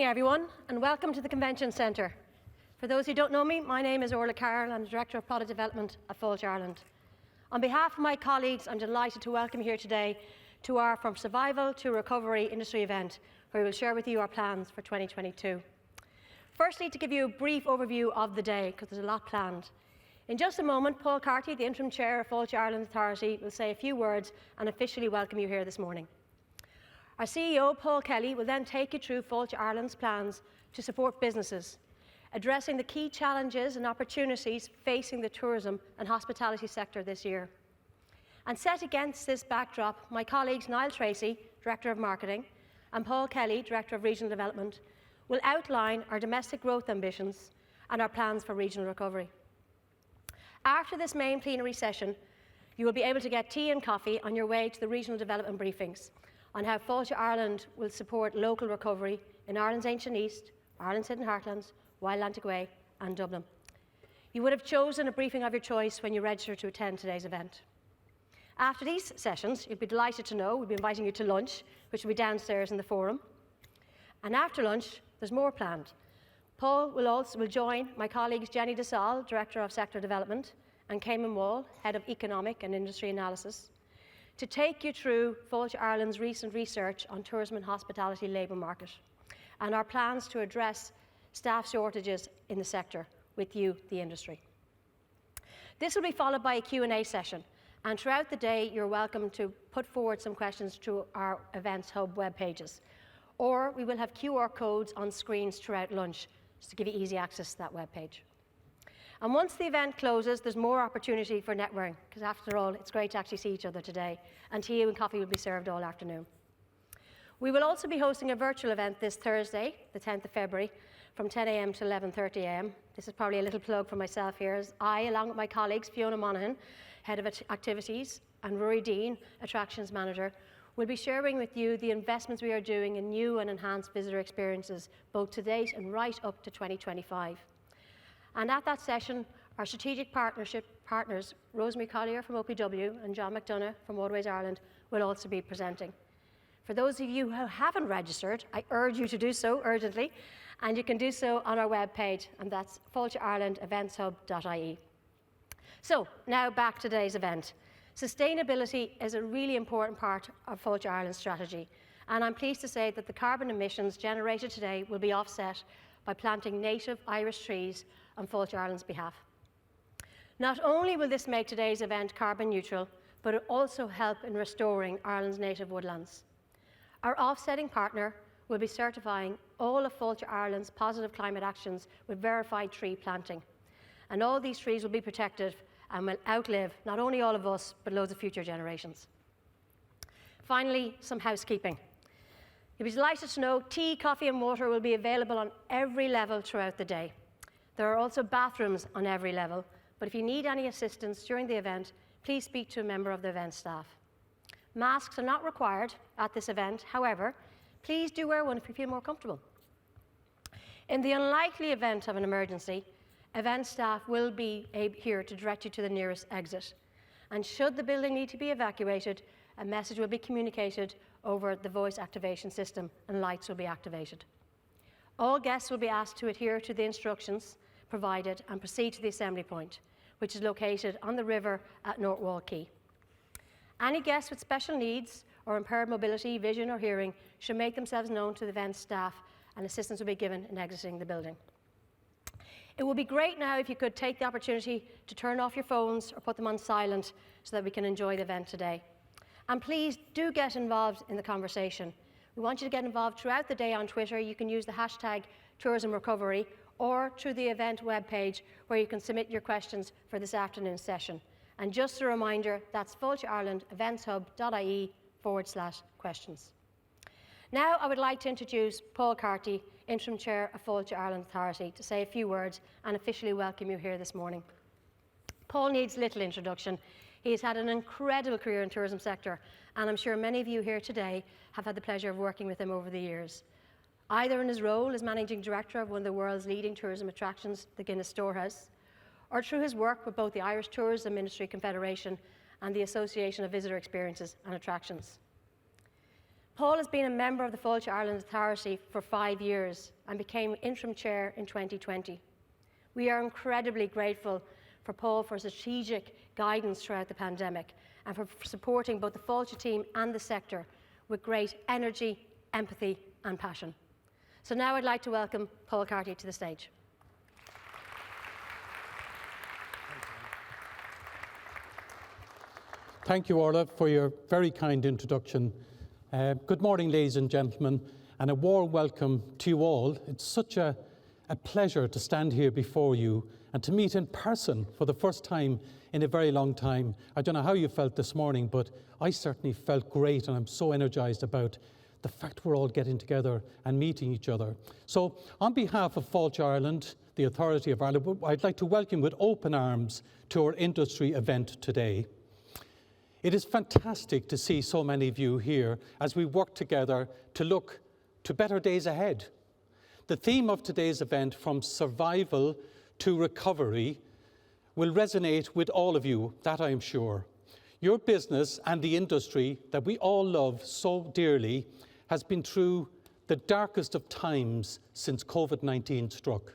everyone, and welcome to the Convention Centre. For those who don't know me, my name is Orla Carroll. I'm the Director of Product Development at Fáilte Ireland. On behalf of my colleagues, I'm delighted to welcome you here today to our From Survival to Recovery industry event, where we will share with you our plans for 2022. Firstly, to give you a brief overview of the day, because there's a lot planned. In just a moment, Paul Carty, the Interim Chair of Fáilte Ireland Authority, will say a few words and officially welcome you here this morning. Our CEO, Paul Kelly, will then take you through Fáilte Ireland's plans to support businesses, addressing the key challenges and opportunities facing the tourism and hospitality sector this year. And set against this backdrop, my colleagues Niall Tracey, Director of Marketing, and Paul Kelly, Director of Regional Development, will outline our domestic growth ambitions and our plans for regional recovery. After this main plenary session, you will be able to get tea and coffee on your way to the regional development briefings on how Fáilte Ireland will support local recovery in Ireland's ancient East, Ireland's hidden heartlands, Wild Atlantic Way and Dublin. You would have chosen a briefing of your choice when you registered to attend today's event. After these sessions, you'll be delighted to know we'll be inviting you to lunch, which will be downstairs in the forum. And after lunch, there's more planned. Paul will join my colleagues Jenny DeSalle, Director of Sector Development, and Cayman Wall, Head of Economic and Industry Analysis, to take you through Fáilte Ireland's recent research on tourism and hospitality labour market and our plans to address staff shortages in the sector with you, the industry. This will be followed by a Q&A session, and throughout the day you're welcome to put forward some questions through our Events Hub web pages, or we will have QR codes on screens throughout lunch just to give you easy access to that web page. And once the event closes, there's more opportunity for networking, because after all, it's great to actually see each other today, and tea and coffee will be served all afternoon. We will also be hosting a virtual event this Thursday, the 10th of February, from 10 a.m. to 11:30 a.m. This is probably a little plug for myself here, as I, along with my colleagues, Fiona Monaghan, Head of Activities, and Rory Dean, Attractions Manager, will be sharing with you the investments we are doing in new and enhanced visitor experiences, both to date and right up to 2025. And at that session, our strategic partners, Rosemary Collier from OPW and John McDonough from Waterways Ireland, will also be presenting. For those of you who haven't registered, I urge you to do so urgently, and you can do so on our webpage, and that's fáilteirelandeventhub.ie. So, now back to today's event. Sustainability is a really important part of Fáilte Ireland's strategy, and I'm pleased to say that the carbon emissions generated today will be offset by planting native Irish trees on Fáilte Ireland's behalf. Not only will this make today's event carbon neutral, but it will also help in restoring Ireland's native woodlands. Our offsetting partner will be certifying all of Fáilte Ireland's positive climate actions with verified tree planting. And all these trees will be protected and will outlive not only all of us, but loads of future generations. Finally, some housekeeping. You'll be delighted to know tea, coffee and water will be available on every level throughout the day. There are also bathrooms on every level, but if you need any assistance during the event, please speak to a member of the event staff. Masks are not required at this event. However, please do wear one if you feel more comfortable. In the unlikely event of an emergency, event staff will be here to direct you to the nearest exit. And should the building need to be evacuated, a message will be communicated over the voice activation system and lights will be activated. All guests will be asked to adhere to the instructions provided and proceed to the assembly point, which is located on the river at North Wall Quay. Any guests with special needs or impaired mobility, vision or hearing should make themselves known to the event staff, and assistance will be given in exiting the building. It would be great now if you could take the opportunity to turn off your phones or put them on silent so that we can enjoy the event today. And please do get involved in the conversation. We want you to get involved throughout the day on Twitter. You can use the hashtag #TourismRecovery or through the event webpage where you can submit your questions for this afternoon's session. And just a reminder, that's fáilteirelandeventhub.ie/questions. Now I would like to introduce Paul Carty, Interim Chair of Fáilte Ireland Authority, to say a few words and officially welcome you here this morning. Paul needs little introduction. He has had an incredible career in the tourism sector, and I'm sure many of you here today have had the pleasure of working with him over the years, either in his role as Managing Director of one of the world's leading tourism attractions, the Guinness Storehouse, or through his work with both the Irish Tourism Industry Confederation and the Association of Visitor Experiences and Attractions. Paul has been a member of the Fáilte Ireland Authority for 5 years and became interim chair in 2020. We are incredibly grateful for Paul for strategic guidance throughout the pandemic and for supporting both the Fáilte team and the sector with great energy, empathy and passion. So now I'd like to welcome Paul Carty to the stage. Thank you, Orla, for your very kind introduction. Good morning, ladies and gentlemen, and a warm welcome to you all. It's such a pleasure to stand here before you and to meet in person for the first time in a very long time. I don't know how you felt this morning, but I certainly felt great, and I'm so energised about the fact we're all getting together and meeting each other. So, on behalf of Fáilte Ireland, the Authority of Ireland, I'd like to welcome you with open arms to our industry event today. It is fantastic to see so many of you here as we work together to look to better days ahead. The theme of today's event, From Survival to Recovery, will resonate with all of you, that I am sure. Your business and the industry that we all love so dearly has been through the darkest of times since COVID-19 struck.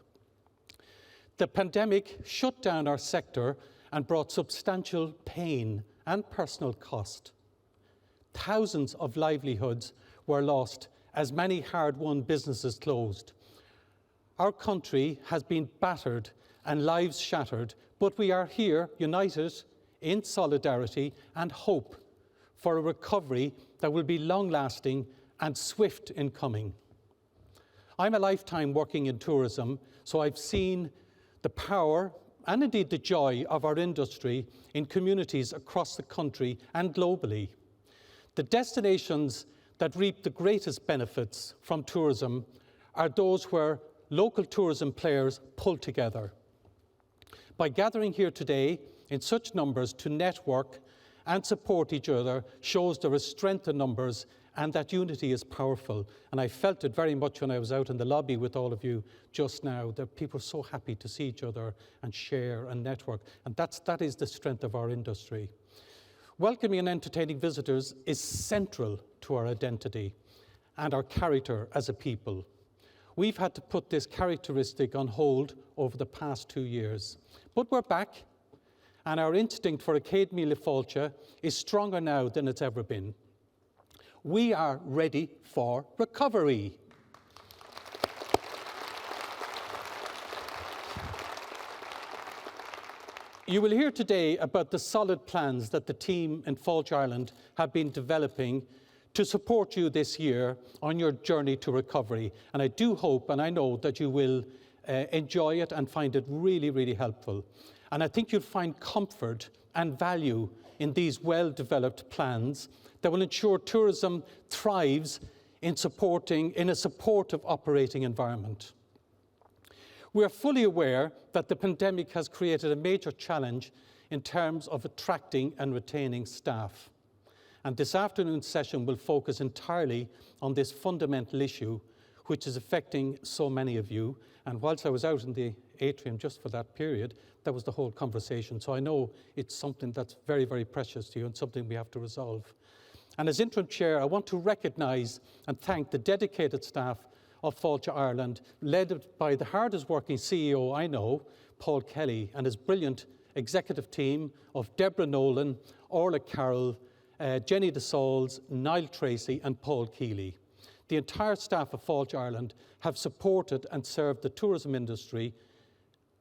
The pandemic shut down our sector and brought substantial pain and personal cost. Thousands of livelihoods were lost as many hard-won businesses closed. Our country has been battered and lives shattered, but we are here united in solidarity and hope for a recovery that will be long-lasting and swift in coming. I'm a lifetime working in tourism, so I've seen the power and indeed the joy of our industry in communities across the country and globally. The destinations that reap the greatest benefits from tourism are those where local tourism players pull together. By gathering here today in such numbers to network and support each other shows there is strength in numbers and that unity is powerful. And I felt it very much when I was out in the lobby with all of you just now, that people are so happy to see each other and share and network. And that is the strength of our industry. Welcoming and entertaining visitors is central to our identity and our character as a people. We've had to put this characteristic on hold over the past 2 years. But we're back, and our instinct for a Céad Míle Fáilte is stronger now than it's ever been. We are ready for recovery. You will hear today about the solid plans that the team in Fáilte Ireland have been developing to support you this year on your journey to recovery. And I do hope and I know that you will enjoy it and find it really, really helpful. And I think you'll find comfort and value in these well-developed plans that will ensure tourism thrives in a supportive operating environment. We are fully aware that the pandemic has created a major challenge in terms of attracting and retaining staff. And this afternoon's session will focus entirely on this fundamental issue, which is affecting so many of you. And whilst I was out in the atrium just for that period, that was the whole conversation. So I know it's something that's very, very precious to you and something we have to resolve. And as interim chair, I want to recognise and thank the dedicated staff of Fáilte Ireland, led by the hardest working CEO I know, Paul Kelly, and his brilliant executive team of Deborah Nolan, Orla Carroll, Jenny DeSaules, Niall Tracey and Paul Keeley. The entire staff of Fáilte Ireland have supported and served the tourism industry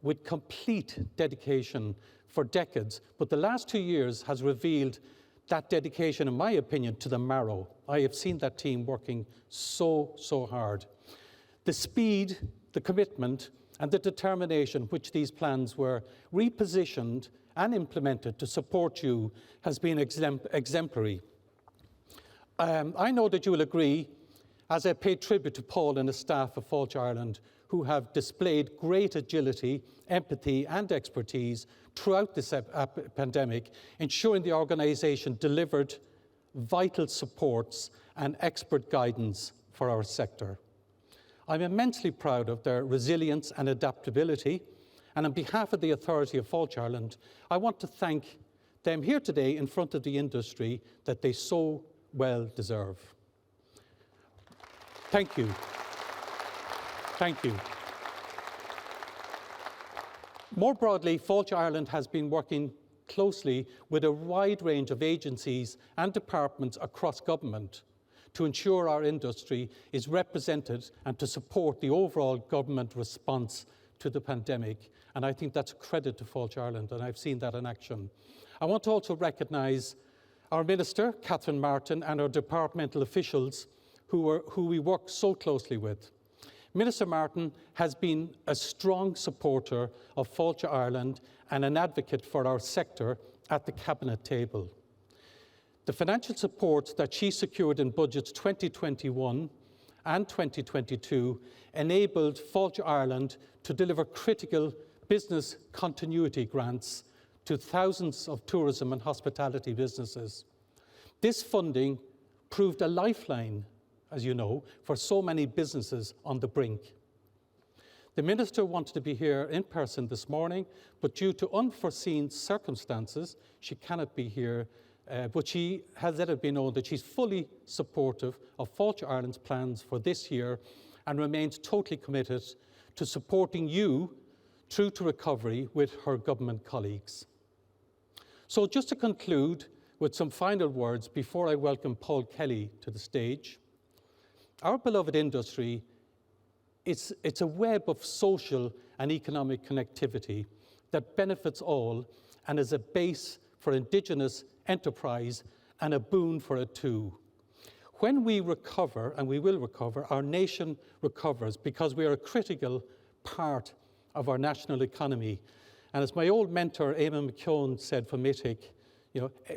with complete dedication for decades, but the last 2 years has revealed that dedication, in my opinion, to the marrow. I have seen that team working so hard. The speed, the commitment, and the determination which these plans were repositioned and implemented to support you has been exemplary. I know that you will agree, as I pay tribute to Paul and the staff of Fáilte Ireland, who have displayed great agility, empathy, and expertise throughout this pandemic, ensuring the organisation delivered vital supports and expert guidance for our sector. I'm immensely proud of their resilience and adaptability, and on behalf of the Authority of Fáilte Ireland, I want to thank them here today in front of the industry that they so well deserve. Thank you. Thank you. More broadly, Fáilte Ireland has been working closely with a wide range of agencies and departments across government to ensure our industry is represented and to support the overall government response to the pandemic. And I think that's a credit to Fáilte Ireland, and I've seen that in action. I want to also recognise our Minister, Catherine Martin, and our departmental officials who we work so closely with. Minister Martin has been a strong supporter of Fáilte Ireland and an advocate for our sector at the Cabinet table. The financial support that she secured in budgets 2021 and 2022 enabled Fáilte Ireland to deliver critical business continuity grants to thousands of tourism and hospitality businesses. This funding proved a lifeline, as you know, for so many businesses on the brink. The Minister wanted to be here in person this morning, but due to unforeseen circumstances, she cannot be here, but she has let it be known that she's fully supportive of Fáilte Ireland's plans for this year and remains totally committed to supporting you through to recovery with her government colleagues. So just to conclude with some final words before I welcome Paul Kelly to the stage, our beloved industry, it's a web of social and economic connectivity that benefits all and is a base for Indigenous enterprise and a boon for it too. When we recover, and we will recover, our nation recovers because we are a critical part of our national economy. And as my old mentor, Eamon McKeown, said from Mitig,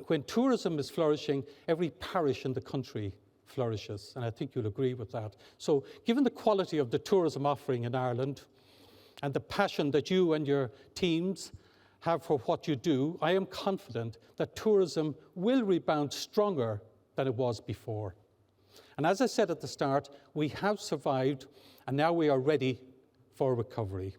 when tourism is flourishing, every parish in the country flourishes, and I think you'll agree with that. So given the quality of the tourism offering in Ireland and the passion that you and your teams have for what you do, I am confident that tourism will rebound stronger than it was before. And as I said at the start, we have survived, and now we are ready for recovery.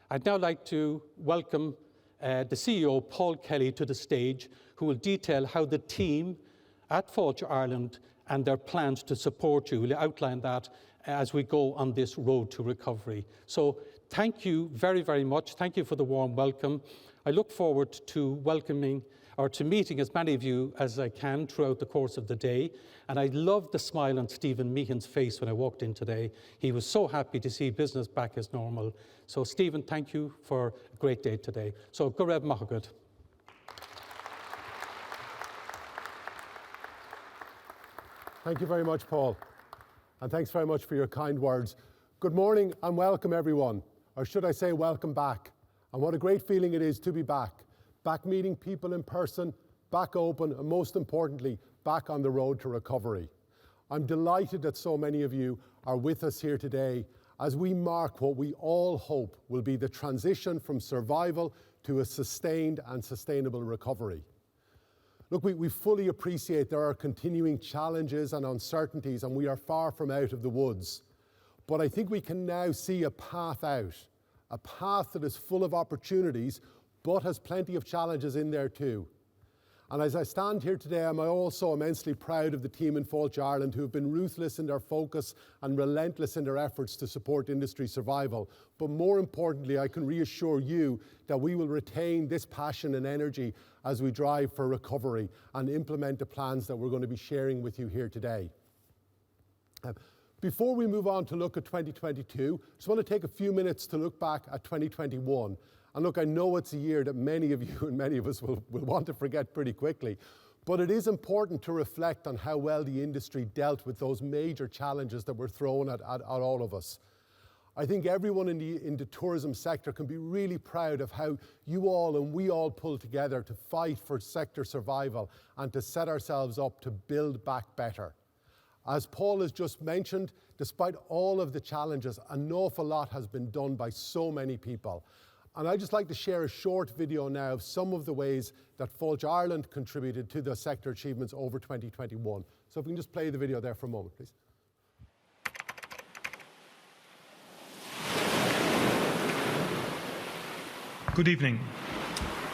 I'd now like to welcome the CEO, Paul Kelly, to the stage, who will detail how the team at Fáilte Ireland and their plans to support you. We'll outline that as we go on this road to recovery. So thank you very, very much. Thank you for the warm welcome. I look forward to welcoming or to meeting as many of you as I can throughout the course of the day. And I loved the smile on Stephen Meehan's face when I walked in today. He was so happy to see business back as normal. So Stephen, thank you for a great day today. So go raibh maith agat. Thank you very much, Paul. And thanks very much for your kind words. Good morning and welcome, everyone. Or should I say welcome back. And what a great feeling it is to be back. Back meeting people in person, back open, and most importantly, back on the road to recovery. I'm delighted that so many of you are with us here today as we mark what we all hope will be the transition from survival to a sustained and sustainable recovery. Look, we fully appreciate there are continuing challenges and uncertainties, and we are far from out of the woods. But I think we can now see a path out, a path that is full of opportunities, but has plenty of challenges in there too. And as I stand here today, I'm also immensely proud of the team in Fáilte Ireland who have been ruthless in their focus and relentless in their efforts to support industry survival. But more importantly, I can reassure you that we will retain this passion and energy as we drive for recovery and implement the plans that we're going to be sharing with you here today. Before we move on to look at 2022, I just want to take a few minutes to look back at 2021. And look, I know it's a year that many of you and many of us will want to forget pretty quickly, but it is important to reflect on how well the industry dealt with those major challenges that were thrown at all of us. I think everyone in the tourism sector can be really proud of how you all and we all pulled together to fight for sector survival and to set ourselves up to build back better. As Paul has just mentioned, despite all of the challenges, an awful lot has been done by so many people. And I'd just like to share a short video now of some of the ways that Fáilte Ireland contributed to the sector achievements over 2021. So if we can just play the video there for a moment, please. Good evening.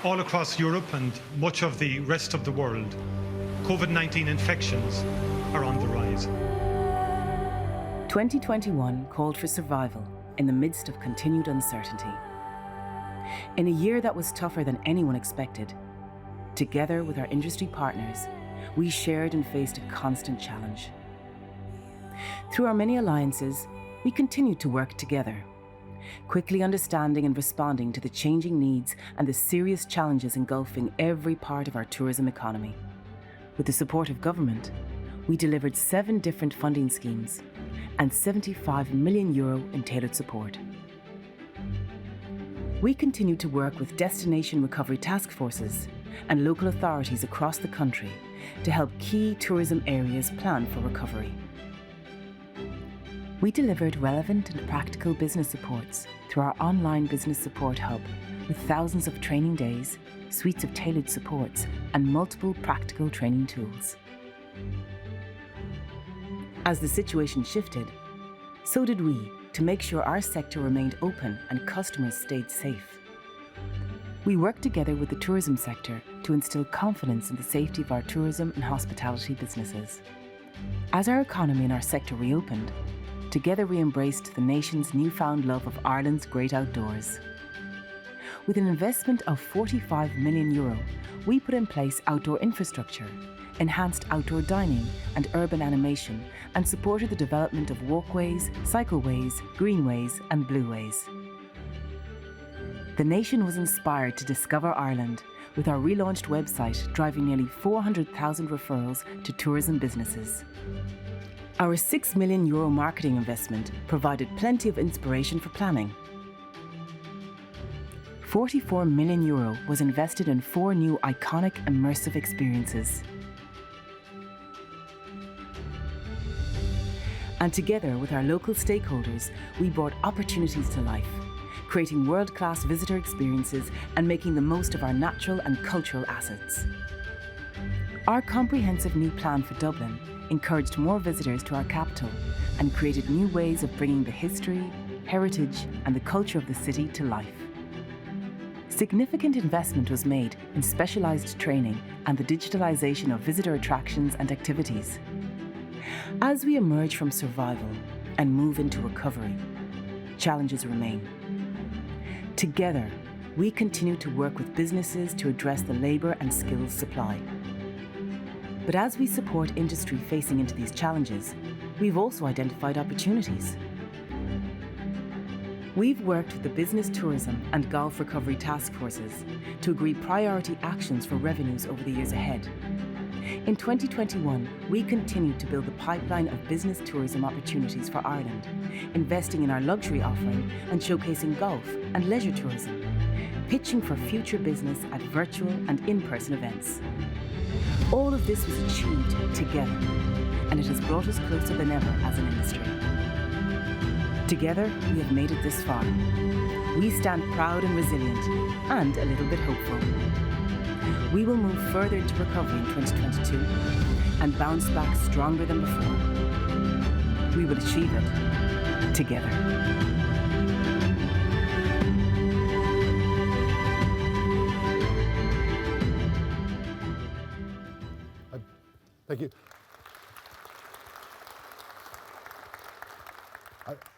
All across Europe and much of the rest of the world, COVID-19 infections are on the rise. 2021 called for survival in the midst of continued uncertainty. In a year that was tougher than anyone expected, together with our industry partners, we shared and faced a constant challenge. Through our many alliances, we continued to work together, quickly understanding and responding to the changing needs and the serious challenges engulfing every part of our tourism economy. With the support of government, we delivered 7 different funding schemes and €75 million in tailored support. We continue to work with destination recovery task forces and local authorities across the country to help key tourism areas plan for recovery. We delivered relevant and practical business supports through our online business support hub with thousands of training days, suites of tailored supports, and multiple practical training tools. As the situation shifted, so did we to make sure our sector remained open and customers stayed safe. We worked together with the tourism sector to instill confidence in the safety of our tourism and hospitality businesses. As our economy and our sector reopened, together we embraced the nation's newfound love of Ireland's great outdoors. With an investment of €45 million, we put in place outdoor infrastructure, enhanced outdoor dining and urban animation, and supported the development of walkways, cycleways, greenways, and blueways. The nation was inspired to discover Ireland, with our relaunched website driving nearly 400,000 referrals to tourism businesses. Our €6 million marketing investment provided plenty of inspiration for planning. €44 million was invested in 4 new iconic immersive experiences. And together with our local stakeholders, we brought opportunities to life, creating world-class visitor experiences and making the most of our natural and cultural assets. Our comprehensive new plan for Dublin encouraged more visitors to our capital and created new ways of bringing the history, heritage, and the culture of the city to life. Significant investment was made in specialised training and the digitalisation of visitor attractions and activities. As we emerge from survival and move into recovery, challenges remain. Together, we continue to work with businesses to address the labour and skills supply. But as we support industry facing into these challenges, we've also identified opportunities. We've worked with the Business Tourism and Golf Recovery Task Forces to agree priority actions for revenues over the years ahead. In 2021, we continued to build the pipeline of business tourism opportunities for Ireland, investing in our luxury offering and showcasing golf and leisure tourism, pitching for future business at virtual and in-person events. All of this was achieved together, and it has brought us closer than ever as an industry. Together, we have made it this far. We stand proud and resilient, and a little bit hopeful. We will move further into recovery in 2022 and bounce back stronger than before. We will achieve it together. Thank you.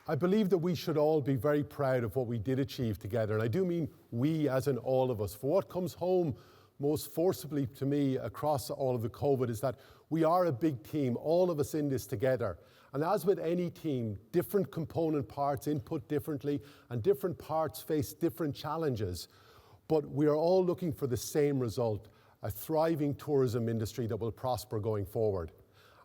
I believe that we should all be very proud of what we did achieve together. And I do mean we as in all of us. For what comes home most forcibly to me across all of the COVID is that we are a big team, all of us in this together. And as with any team, different component parts input differently and different parts face different challenges. But we are all looking for the same result, a thriving tourism industry that will prosper going forward.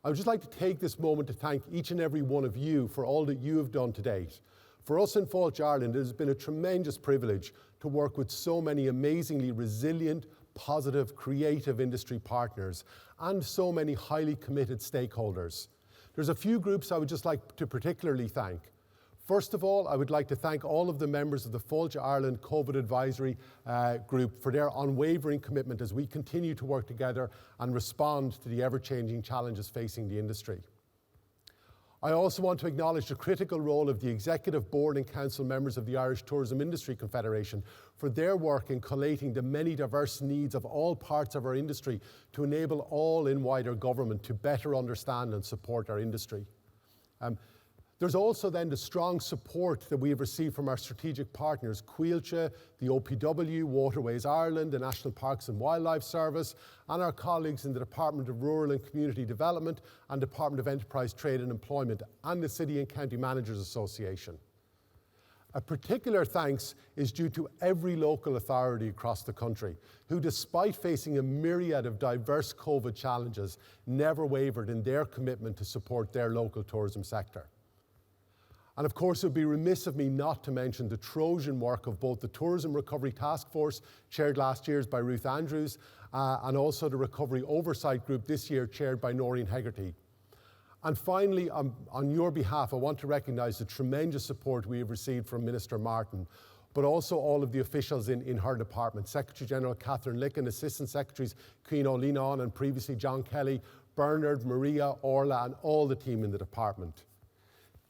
I would just like to take this moment to thank each and every one of you for all that you have done to date. For us in Fáilte Ireland, it has been a tremendous privilege to work with so many amazingly resilient, positive, creative industry partners and so many highly committed stakeholders. There's a few groups I would just like to particularly thank. First of all, I would like to thank all of the members of the Fáilte Ireland COVID Advisory Group for their unwavering commitment as we continue to work together and respond to the ever-changing challenges facing the industry. I also want to acknowledge the critical role of the Executive Board and Council members of the Irish Tourism Industry Confederation for their work in collating the many diverse needs of all parts of our industry to enable all in wider government to better understand and support our industry. There's also then the strong support that we have received from our strategic partners, Fáilte, the OPW, Waterways Ireland, the National Parks and Wildlife Service, and our colleagues in the Department of Rural and Community Development and Department of Enterprise, Trade and Employment, and the City and County Managers Association. A particular thanks is due to every local authority across the country who, despite facing a myriad of diverse COVID challenges, never wavered in their commitment to support their local tourism sector. And of course, it would be remiss of me not to mention the Trojan work of both the Tourism Recovery Task Force, chaired last year by Ruth Andrews, and also the Recovery Oversight Group this year, chaired by Noreen Hegarty. And finally, on your behalf, I want to recognise the tremendous support we have received from Minister Martin, but also all of the officials in her department, Secretary-General Catherine Licken, Assistant Secretaries Queen O'Leanon and previously John Kelly, Bernard, Maria, Orla, and all the team in the department.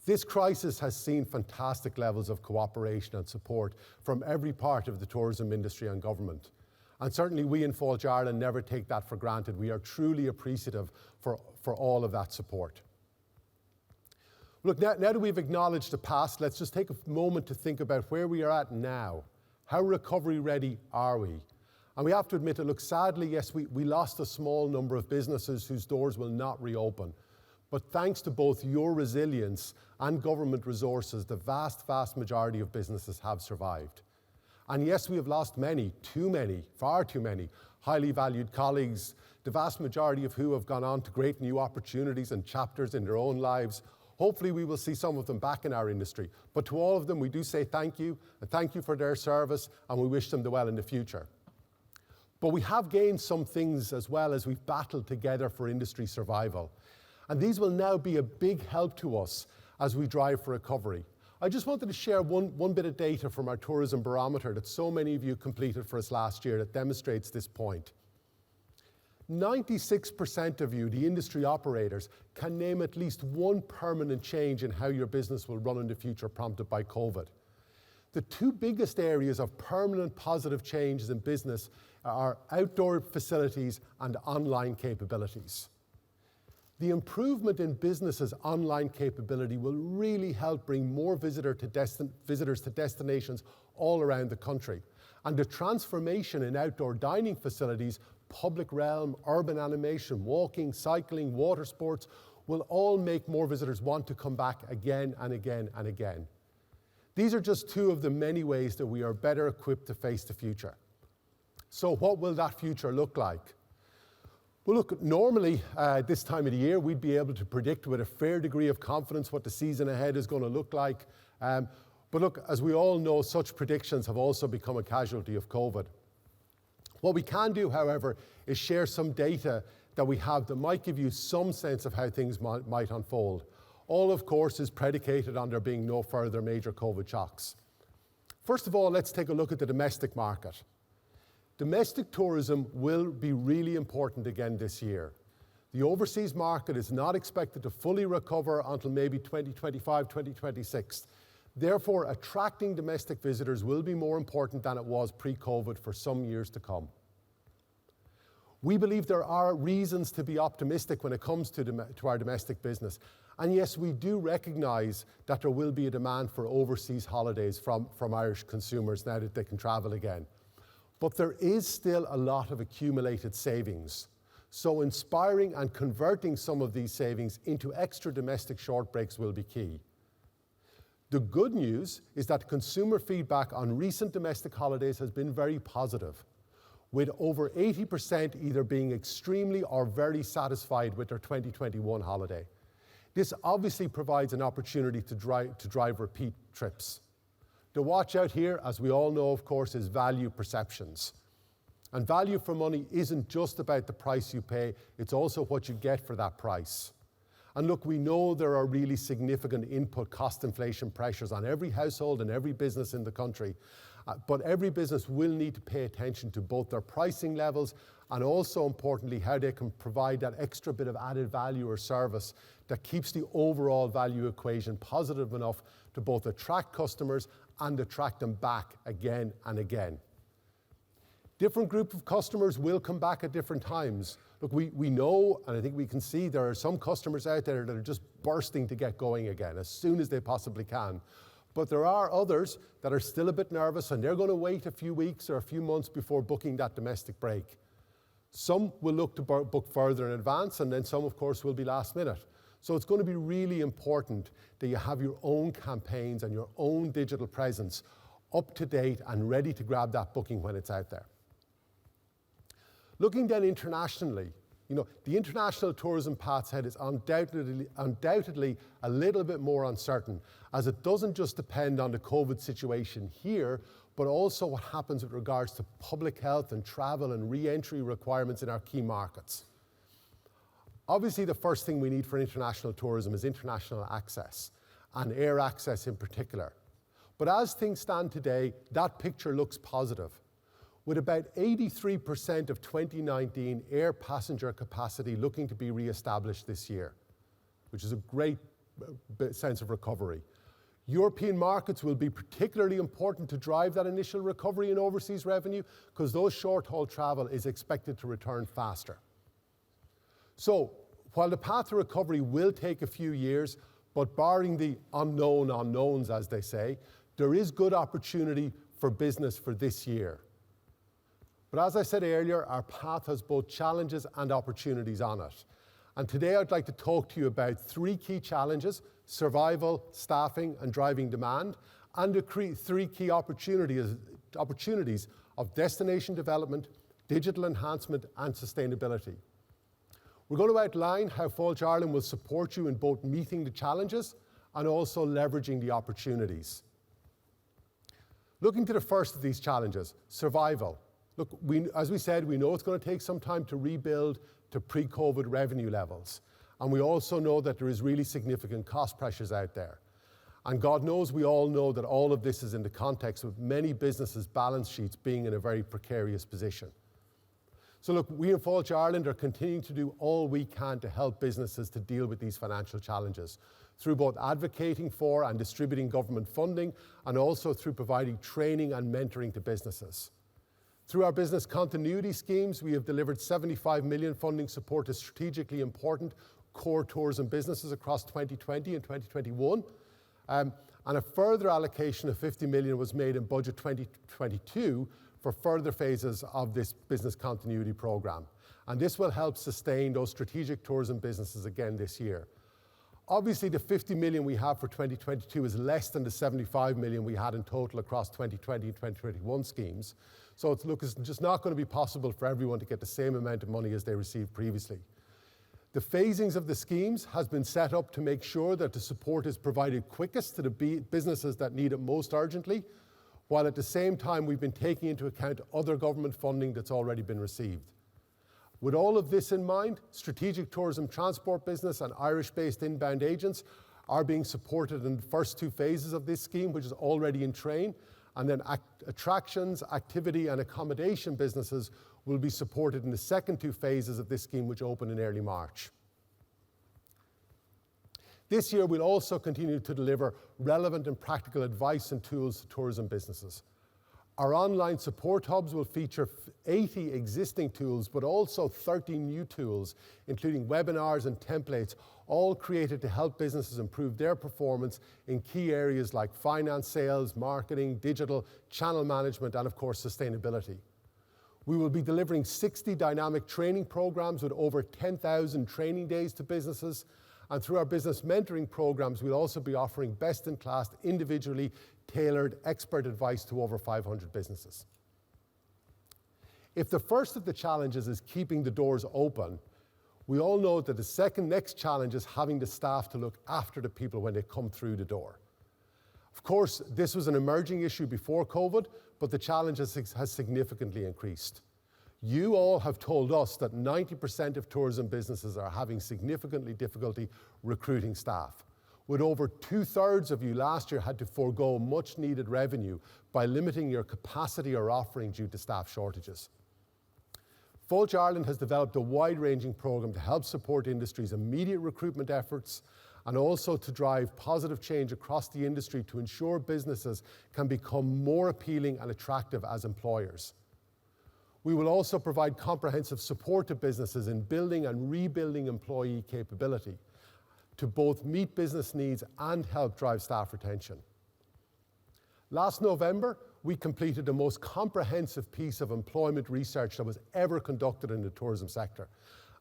This crisis has seen fantastic levels of cooperation and support from every part of the tourism industry and government. And certainly we in Fáilte Ireland never take that for granted. We are truly appreciative for all of that support. Look, now that we've acknowledged the past, let's just take a moment to think about where we are at now. How recovery ready are we? And we have to admit that, look, sadly, yes, we lost a small number of businesses whose doors will not reopen. But thanks to both your resilience and government resources, the vast, vast majority of businesses have survived. And yes, we have lost many, too many, far too many, highly valued colleagues, the vast majority of who have gone on to great new opportunities and chapters in their own lives. Hopefully we will see some of them back in our industry. But to all of them, we do say thank you, and thank you for their service, and we wish them the well in the future. But we have gained some things as well as we've battled together for industry survival. And these will now be a big help to us as we drive for recovery. I just wanted to share one bit of data from our tourism barometer that so many of you completed for us last year that demonstrates this point. 96% of you, the industry operators, can name at least one permanent change in how your business will run in the future prompted by COVID. The two biggest areas of permanent positive changes in business are outdoor facilities and online capabilities. The improvement in businesses' online capability will really help bring more visitors to destinations all around the country. And the transformation in outdoor dining facilities, public realm, urban animation, walking, cycling, water sports will all make more visitors want to come back again and again and again. These are just two of the many ways that we are better equipped to face the future. So what will that future look like? Well, look, normally this time of the year, we'd be able to predict with a fair degree of confidence what the season ahead is going to look like. But look, as we all know, such predictions have also become a casualty of COVID. What we can do, however, is share some data that we have that might give you some sense of how things might unfold. All, of course, is predicated on there being no further major COVID shocks. First of all, let's take a look at the domestic market. Domestic tourism will be really important again this year. The overseas market is not expected to fully recover until maybe 2025, 2026. Therefore, attracting domestic visitors will be more important than it was pre-COVID for some years to come. We believe there are reasons to be optimistic when it comes to our domestic business. And yes, we do recognise that there will be a demand for overseas holidays from Irish consumers now that they can travel again. But there is still a lot of accumulated savings. So inspiring and converting some of these savings into extra domestic short breaks will be key. The good news is that consumer feedback on recent domestic holidays has been very positive, with over 80% either being extremely or very satisfied with their 2021 holiday. This obviously provides an opportunity to drive repeat trips. The watch out here, as we all know, of course, is value perceptions. And value for money isn't just about the price you pay, it's also what you get for that price. And look, we know there are really significant input cost inflation pressures on every household and every business in the country. But every business will need to pay attention to both their pricing levels and also, importantly, how they can provide that extra bit of added value or service that keeps the overall value equation positive enough to both attract customers and attract them back again and again. Different group of customers will come back at different times. Look, we know, and I think we can see there are some customers out there that are just bursting to get going again as soon as they possibly can. But there are others that are still a bit nervous, and they're going to wait a few weeks or a few months before booking that domestic break. Some will look to book further in advance, and then some, of course, will be last minute. So it's going to be really important that you have your own campaigns and your own digital presence up to date and ready to grab that booking when it's out there. Looking then internationally, the international tourism path ahead is undoubtedly a little bit more uncertain, as it doesn't just depend on the COVID situation here, but also what happens with regards to public health and travel and re-entry requirements in our key markets. Obviously, the first thing we need for international tourism is international access, and air access in particular. But as things stand today, that picture looks positive, with about 83% of 2019 air passenger capacity looking to be re-established this year, which is a great sense of recovery. European markets will be particularly important to drive that initial recovery in overseas revenue, because those short-haul travel is expected to return faster. So, while the path to recovery will take a few years, but barring the unknown unknowns, as they say, there is good opportunity for business for this year. But as I said earlier, our path has both challenges and opportunities on it. And today I'd like to talk to you about three key challenges: survival, staffing, and driving demand, and the three key opportunities of destination development, digital enhancement, and sustainability. We're going to outline how Fáilte Ireland will support you in both meeting the challenges and also leveraging the opportunities. Looking to the first of these challenges, survival. Look, as we said, we know it's going to take some time to rebuild to pre-COVID revenue levels. And we also know that there is really significant cost pressures out there. And God knows, we all know that all of this is in the context of many businesses' balance sheets being in a very precarious position. So look, we in Fáilte Ireland are continuing to do all we can to help businesses to deal with these financial challenges, through both advocating for and distributing government funding, and also through providing training and mentoring to businesses. Through our business continuity schemes, we have delivered 75 million funding support to strategically important core tourism businesses across 2020 and 2021. And a further allocation of 50 million was made in budget 2022 for further phases of this business continuity programme. And this will help sustain those strategic tourism businesses again this year. Obviously, the 50 million we have for 2022 is less than the 75 million we had in total across 2020 and 2021 schemes. So it's just not going to be possible for everyone to get the same amount of money as they received previously. The phasings of the schemes has been set up to make sure that the support is provided quickest to the businesses that need it most urgently, while at the same time we've been taking into account other government funding that's already been received. With all of this in mind, strategic tourism transport business and Irish-based inbound agents are being supported in the first two phases of this scheme, which is already in train, and then attractions, activity and accommodation businesses will be supported in the second two phases of this scheme, which open in early March. This year, we'll also continue to deliver relevant and practical advice and tools to tourism businesses. Our online support hubs will feature 80 existing tools, but also 30 new tools, including webinars and templates, all created to help businesses improve their performance in key areas like finance, sales, marketing, digital, channel management, and of course, sustainability. We will be delivering 60 dynamic training programs with over 10,000 training days to businesses. And through our business mentoring programs, we'll also be offering best-in-class, individually tailored expert advice to over 500 businesses. If the first of the challenges is keeping the doors open, we all know that the next challenge is having the staff to look after the people when they come through the door. Of course, this was an emerging issue before COVID, but the challenge has significantly increased. You all have told us that 90% of tourism businesses are having significantly difficulty recruiting staff, with over 2/3 of you last year had to forego much needed revenue by limiting your capacity or offering due to staff shortages. Fáilte Ireland has developed a wide-ranging programme to help support industry's immediate recruitment efforts and also to drive positive change across the industry to ensure businesses can become more appealing and attractive as employers. We will also provide comprehensive support to businesses in building and rebuilding employee capability to both meet business needs and help drive staff retention. Last November, we completed the most comprehensive piece of employment research that was ever conducted in the tourism sector.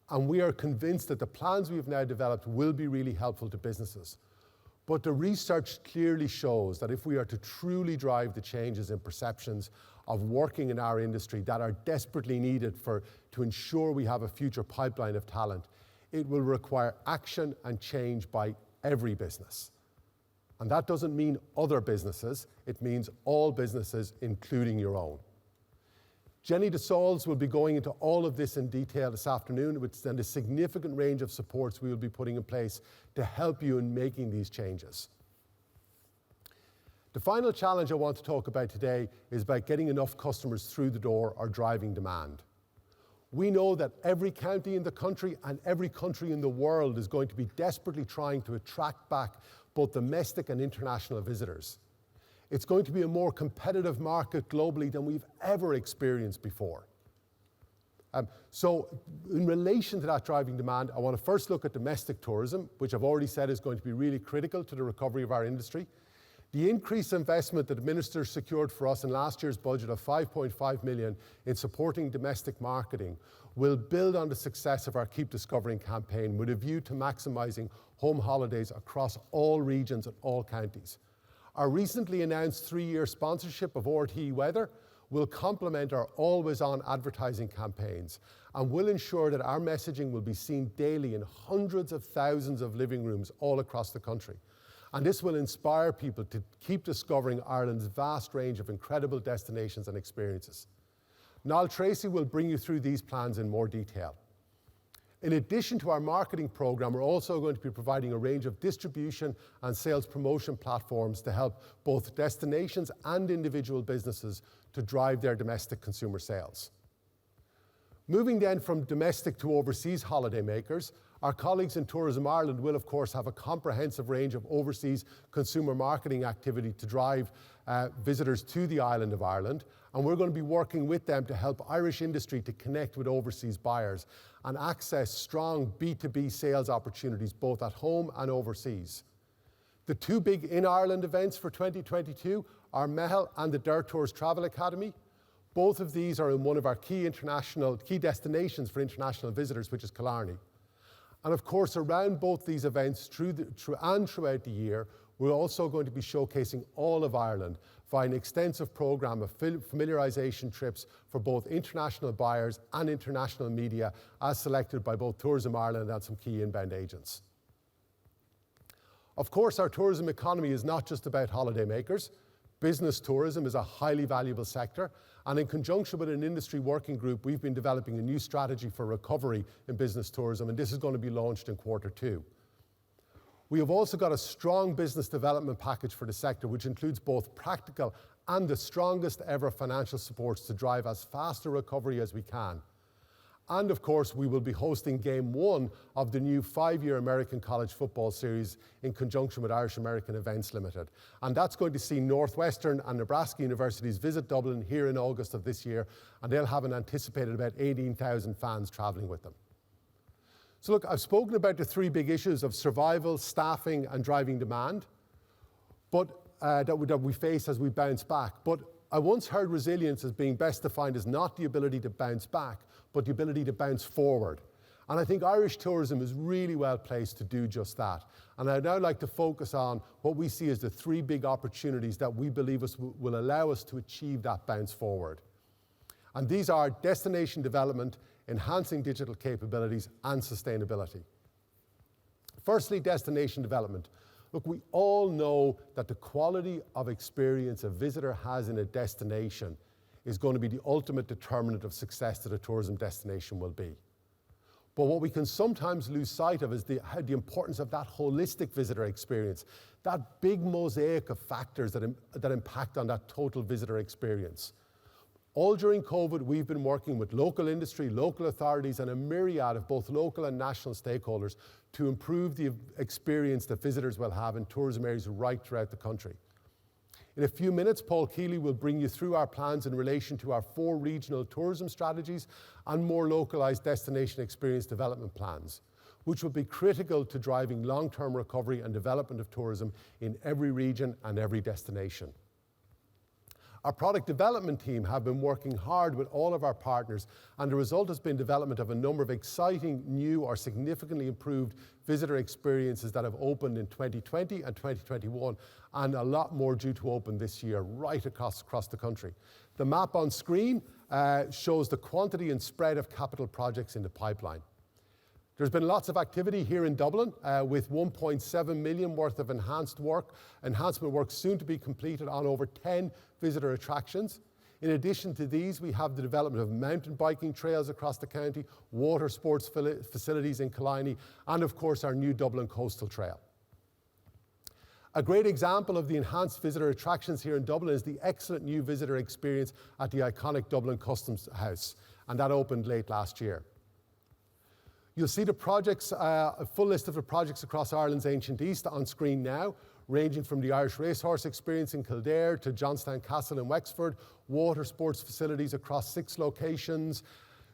And we are convinced that the plans we've now developed will be really helpful to businesses. But the research clearly shows that if we are to truly drive the changes in perceptions of working in our industry that are desperately needed to ensure we have a future pipeline of talent, it will require action and change by every business. And that doesn't mean other businesses, it means all businesses, including your own. Jenny DeSaules will be going into all of this in detail this afternoon, and a significant range of supports we will be putting in place to help you in making these changes. The final challenge I want to talk about today is about getting enough customers through the door or driving demand. We know that every county in the country and every country in the world is going to be desperately trying to attract back both domestic and international visitors. It's going to be a more competitive market globally than we've ever experienced before. So in relation to that driving demand, I want to first look at domestic tourism, which I've already said is going to be really critical to the recovery of our industry. The increased investment that the Minister secured for us in last year's budget of $5.5 million in supporting domestic marketing will build on the success of our Keep Discovering campaign with a view to maximising home holidays across all regions and all counties. Our recently announced 3-year sponsorship of RTE Weather will complement our always-on advertising campaigns and will ensure that our messaging will be seen daily in hundreds of thousands of living rooms all across the country. And this will inspire people to keep discovering Ireland's vast range of incredible destinations and experiences. Niall Tracey will bring you through these plans in more detail. In addition to our marketing programme, we're also going to be providing a range of distribution and sales promotion platforms to help both destinations and individual businesses to drive their domestic consumer sales. Moving then from domestic to overseas holidaymakers, our colleagues in Tourism Ireland will of course have a comprehensive range of overseas consumer marketing activity to drive visitors to the island of Ireland, and we're going to be working with them to help Irish industry to connect with overseas buyers and access strong B2B sales opportunities both at home and overseas. The two big in-Ireland events for 2022 are Mehel and the Dirt Tours Travel Academy. Both of these are in one of our key destinations for international visitors, which is Killarney. And of course, around both these events throughout the year, we're also going to be showcasing all of Ireland via an extensive programme of familiarisation trips for both international buyers and international media, as selected by both Tourism Ireland and some key inbound agents. Of course, our tourism economy is not just about holidaymakers. Business tourism is a highly valuable sector, and in conjunction with an industry working group, we've been developing a new strategy for recovery in business tourism, and this is going to be launched in Q2. We have also got a strong business development package for the sector, which includes both practical and the strongest ever financial supports to drive as fast a recovery as we can. And of course, we will be hosting Game 1 of the new 5-year American College Football Series in conjunction with Irish American Events Limited. And that's going to see Northwestern and Nebraska universities visit Dublin here in August of this year, and they'll have an anticipated about 18,000 fans travelling with them. So look, I've spoken about the 3 big issues of survival, staffing and driving demand, but that we face as we bounce back. But I once heard resilience as being best defined as not the ability to bounce back, but the ability to bounce forward. And I think Irish tourism is really well placed to do just that. And I'd now like to focus on what we see as the 3 big opportunities that we believe will allow us to achieve that bounce forward. And these are destination development, enhancing digital capabilities, and sustainability. Firstly, destination development. Look, we all know that the quality of experience a visitor has in a destination is going to be the ultimate determinant of success that a tourism destination will be. But what we can sometimes lose sight of is the importance of that holistic visitor experience, that big mosaic of factors that impact on that total visitor experience. All during COVID, we've been working with local industry, local authorities, and a myriad of both local and national stakeholders to improve the experience that visitors will have in tourism areas right throughout the country. In a few minutes, Paul Keeley will bring you through our plans in relation to our 4 regional tourism strategies and more localised destination experience development plans, which will be critical to driving long-term recovery and development of tourism in every region and every destination. Our product development team have been working hard with all of our partners, and the result has been development of a number of exciting new or significantly improved visitor experiences that have opened in 2020 and 2021, and a lot more due to open this year right across the country. The map on screen shows the quantity and spread of capital projects in the pipeline. There's been lots of activity here in Dublin with 1.7 million worth of enhancement work soon to be completed on over 10 visitor attractions. In addition to these, we have the development of mountain biking trails across the county, water sports facilities in Killiney, and of course our new Dublin Coastal Trail. A great example of the enhanced visitor attractions here in Dublin is the excellent new visitor experience at the iconic Dublin Customs House, and that opened late last year. You'll see the projects, a full list of the projects across Ireland's ancient East on screen now, ranging from the Irish racehorse experience in Kildare to Johnstown Castle in Wexford, water sports facilities across 6 locations.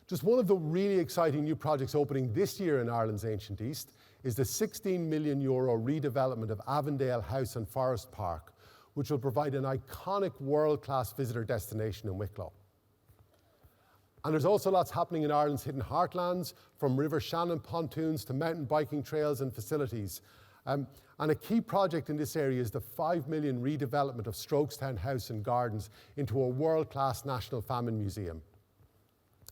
Just one of the really exciting new projects opening this year in Ireland's ancient East is the €16 million redevelopment of Avondale House and Forest Park, which will provide an iconic world-class visitor destination in Wicklow. And there's also lots happening in Ireland's hidden heartlands, from River Shannon pontoons to mountain biking trails and facilities. And a key project in this area is the €5 million redevelopment of Strokestown House and Gardens into a world-class National Famine Museum.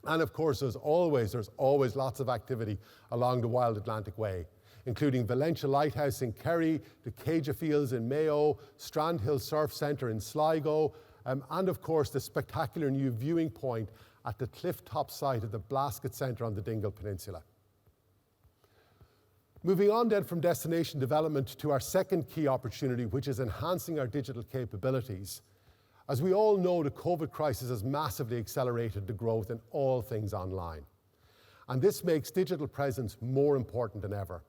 And of course, there's always lots of activity along the Wild Atlantic Way, including Valentia Lighthouse in Kerry, the Caja Fields in Mayo, Strandhill Surf Centre in Sligo, and of course the spectacular new viewing point at the cliff-top site of the Blasket Centre on the Dingle Peninsula. Moving on then from destination development to our second key opportunity, which is enhancing our digital capabilities. As we all know, the COVID crisis has massively accelerated the growth in all things online. And this makes digital presence more important than ever.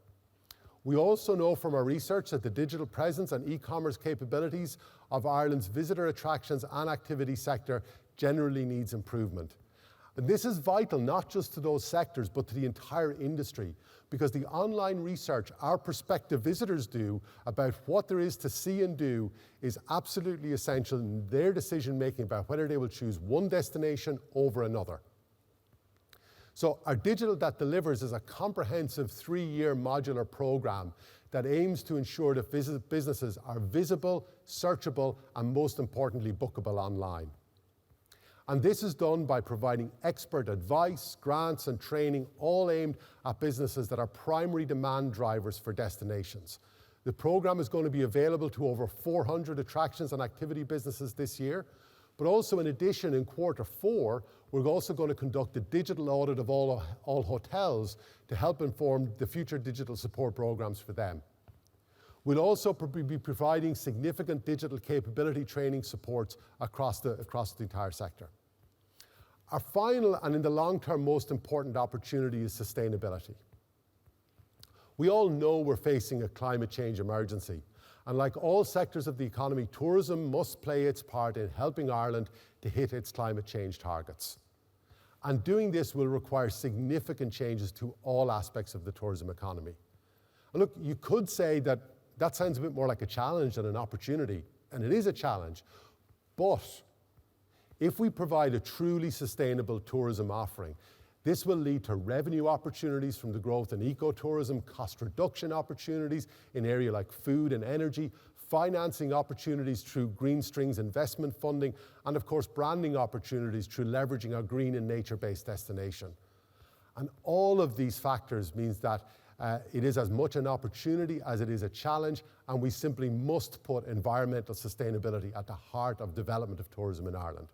We also know from our research that the digital presence and e-commerce capabilities of Ireland's visitor attractions and activity sector generally needs improvement. And this is vital not just to those sectors, but to the entire industry, because the online research our prospective visitors do about what there is to see and do is absolutely essential in their decision making about whether they will choose one destination over another. So our Digital That Delivers is a comprehensive 3-year modular program that aims to ensure that businesses are visible, searchable, and most importantly, bookable online. And this is done by providing expert advice, grants, and training, all aimed at businesses that are primary demand drivers for destinations. The program is going to be available to over 400 attractions and activity businesses this year, but also in addition, in Q4, we're also going to conduct a digital audit of all hotels to help inform the future digital support programs for them. We'll also be providing significant digital capability training supports across the entire sector. Our final and in the long term most important opportunity is sustainability. We all know we're facing a climate change emergency, and like all sectors of the economy, tourism must play its part in helping Ireland to hit its climate change targets. And doing this will require significant changes to all aspects of the tourism economy. And look, you could say that sounds a bit more like a challenge than an opportunity, and it is a challenge. But if we provide a truly sustainable tourism offering, this will lead to revenue opportunities from the growth in ecotourism, cost reduction opportunities in areas like food and energy, financing opportunities through Green Strings investment funding, and of course branding opportunities through leveraging our green and nature-based destination. And all of these factors means that it is as much an opportunity as it is a challenge, and we simply must put environmental sustainability at the heart of development of tourism in Ireland.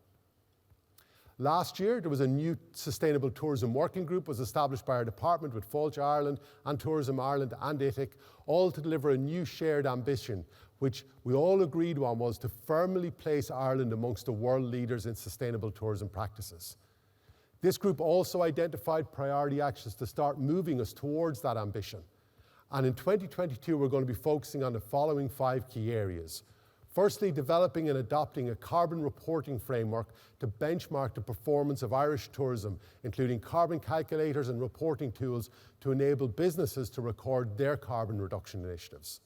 Last year, there was a new Sustainable Tourism Working Group was established by our department with Fáilte Ireland and Tourism Ireland and ITIC, all to deliver a new shared ambition, which we all agreed on was to firmly place Ireland amongst the world leaders in sustainable tourism practices. This group also identified priority actions to start moving us towards that ambition. And in 2022, we're going to be focusing on the following 5 key areas. Firstly, developing and adopting a carbon reporting framework to benchmark the performance of Irish tourism, including carbon calculators and reporting tools to enable businesses to record their carbon reduction initiatives.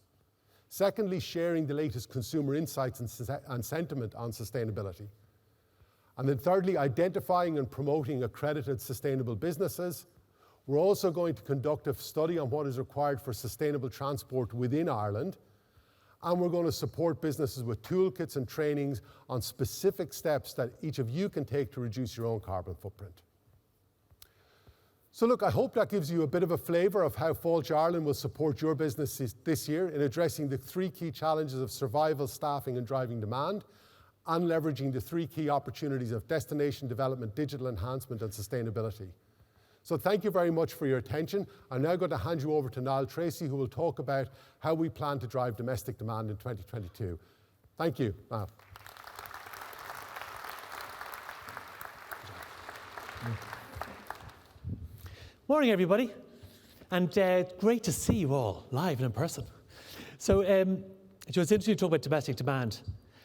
Secondly, sharing the latest consumer insights and sentiment on sustainability. And then thirdly, identifying and promoting accredited sustainable businesses. We're also going to conduct a study on what is required for sustainable transport within Ireland. And we're going to support businesses with toolkits and trainings on specific steps that each of you can take to reduce your own carbon footprint. So look, I hope that gives you a bit of a flavour of how Fáilte Ireland will support your business this year in addressing the three key challenges of survival, staffing and driving demand, and leveraging the three key opportunities of destination development, digital enhancement and sustainability. So thank you very much for your attention. I'm now going to hand you over to Niall Tracey, who will talk about how we plan to drive domestic demand in 2022. Thank you. Niall. Morning, everybody, and great to see you all live and in person. So it's interesting to talk about domestic demand,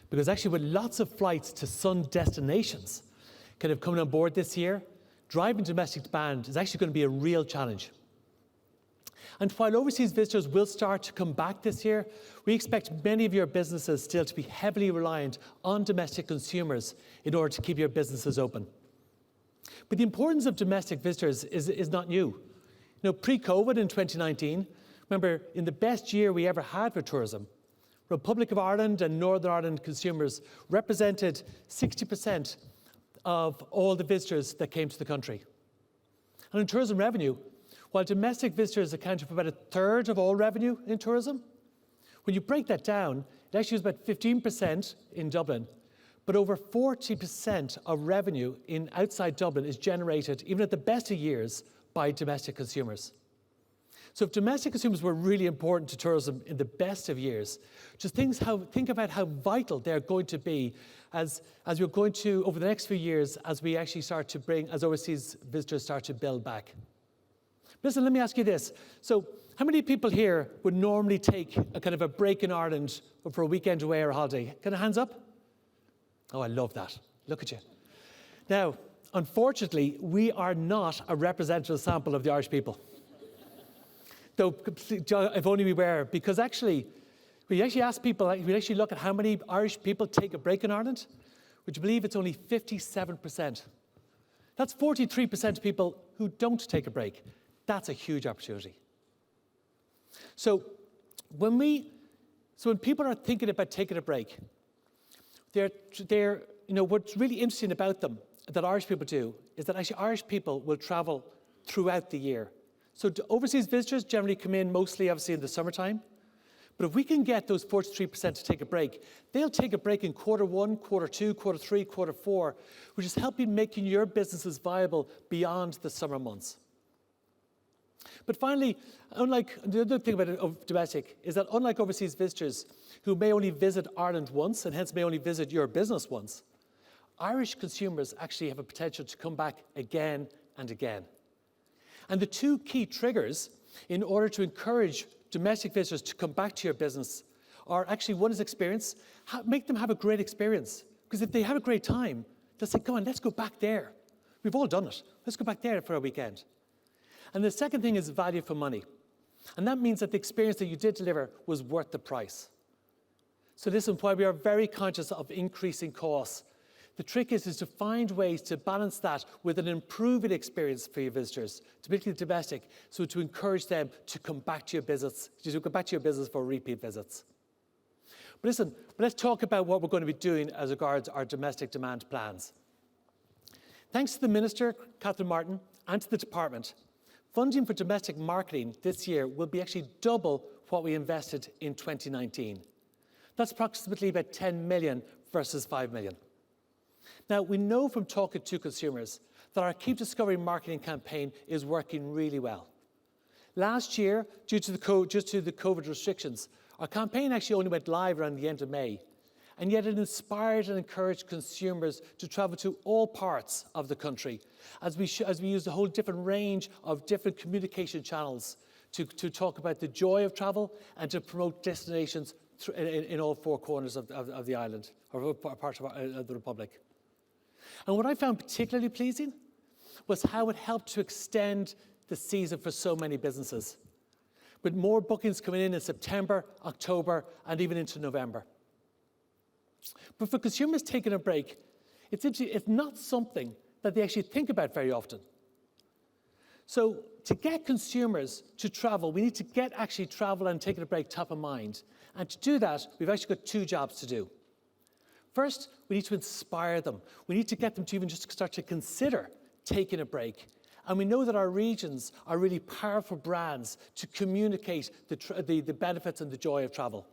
because actually with lots of flights to sun destinations kind of coming on board this year, driving domestic demand is actually going to be a real challenge. And while overseas visitors will start to come back this year, we expect many of your businesses still to be heavily reliant on domestic consumers in order to keep your businesses open. But the importance of domestic visitors is not new. You know, pre-COVID in 2019, remember, in the best year we ever had for tourism, Republic of Ireland and Northern Ireland consumers represented 60% of all the visitors that came to the country. And in tourism revenue, while domestic visitors accounted for about a third of all revenue in tourism, when you break that down, it actually was about 15% in Dublin, but over 40% of revenue in outside Dublin is generated, even at the best of years, by domestic consumers. So if domestic consumers were really important to tourism in the best of years, just think about how vital they're going to be as we're going to, over the next few years, as we actually start to bring, as overseas visitors start to build back. Listen, let me ask you this. So how many people here would normally take a kind of a break in Ireland for a weekend away or a holiday? Can I hands up? Oh, I love that. Look at you. Now, unfortunately, we are not a representative sample of the Irish people. Though, if only we were, because actually, we actually ask people, we actually look at how many Irish people take a break in Ireland, would you believe it's only 57%. That's 43% of people who don't take a break. That's a huge opportunity. So when people are thinking about taking a break, they're what's really interesting about them that Irish people do is that actually Irish people will travel throughout the year. So overseas visitors generally come in mostly obviously in the summertime. But if we can get those 43% to take a break, they'll take a break in Q1, Q2, Q3, Q4, which is helping making your businesses viable beyond the summer months. But finally, unlike the other thing about domestic is that unlike overseas visitors who may only visit Ireland once and hence may only visit your business once, Irish consumers actually have a potential to come back again and again. And the two key triggers in order to encourage domestic visitors to come back to your business are actually, one is experience. Make them have a great experience. Because if they have a great time, they'll say, come on, let's go back there. We've all done it. Let's go back there for a weekend. And the second thing is value for money. And that means that the experience that you did deliver was worth the price. So listen, while we are very conscious of increasing costs, the trick is to find ways to balance that with an improving experience for your visitors, particularly domestic, so to encourage them to come back to your business, for repeat visits. But listen, let's talk about what we're going to be doing as regards our domestic demand plans. Thanks to the Minister, Catherine Martin, and to the Department, funding for domestic marketing this year will be actually double what we invested in 2019. That's approximately about 10 million versus 5 million. Now, we know from talking to consumers that our Keep Discovering marketing campaign is working really well. Last year, due to the COVID restrictions, our campaign actually only went live around the end of May, and yet it inspired and encouraged consumers to travel to all parts of the country as we used a whole different range of different communication channels to talk about the joy of travel and to promote destinations in all four corners of the island, or part of the Republic. And what I found particularly pleasing was how it helped to extend the season for so many businesses, with more bookings coming in September, October, and even into November. But for consumers taking a break, it's not something that they actually think about very often. So to get consumers to travel, we need to get actually travel and taking a break top of mind. And to do that, we've actually got two jobs to do. First, we need to inspire them. We need to get them to even just start to consider taking a break. And we know that our regions are really powerful brands to communicate the benefits and the joy of travel.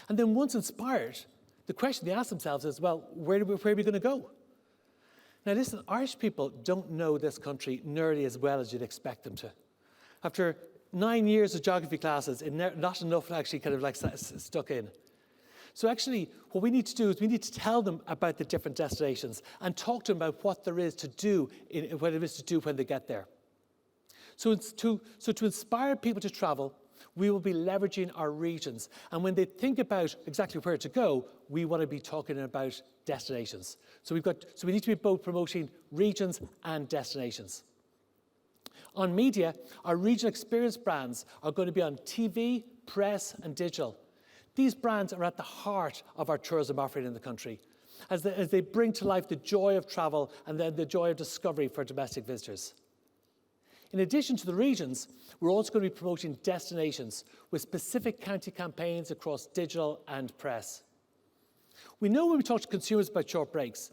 And then once inspired, the question they ask themselves is, well, where are we going to go? Now listen, Irish people don't know this country nearly as well as you'd expect them to. After 9 years of geography classes, not enough actually kind of like stuck in. So actually, what we need to do is we need to tell them about the different destinations and talk to them about what there is to do, when they get there. So to inspire people to travel, we will be leveraging our regions. And when they think about exactly where to go, we want to be talking about destinations. So we need to be both promoting regions and destinations. On media, our regional experience brands are going to be on TV, press, and digital. These brands are at the heart of our tourism offering in the country, as they bring to life the joy of travel and then the joy of discovery for domestic visitors. In addition to the regions, we're also going to be promoting destinations with specific county campaigns across digital and press. We know when we talk to consumers about short breaks,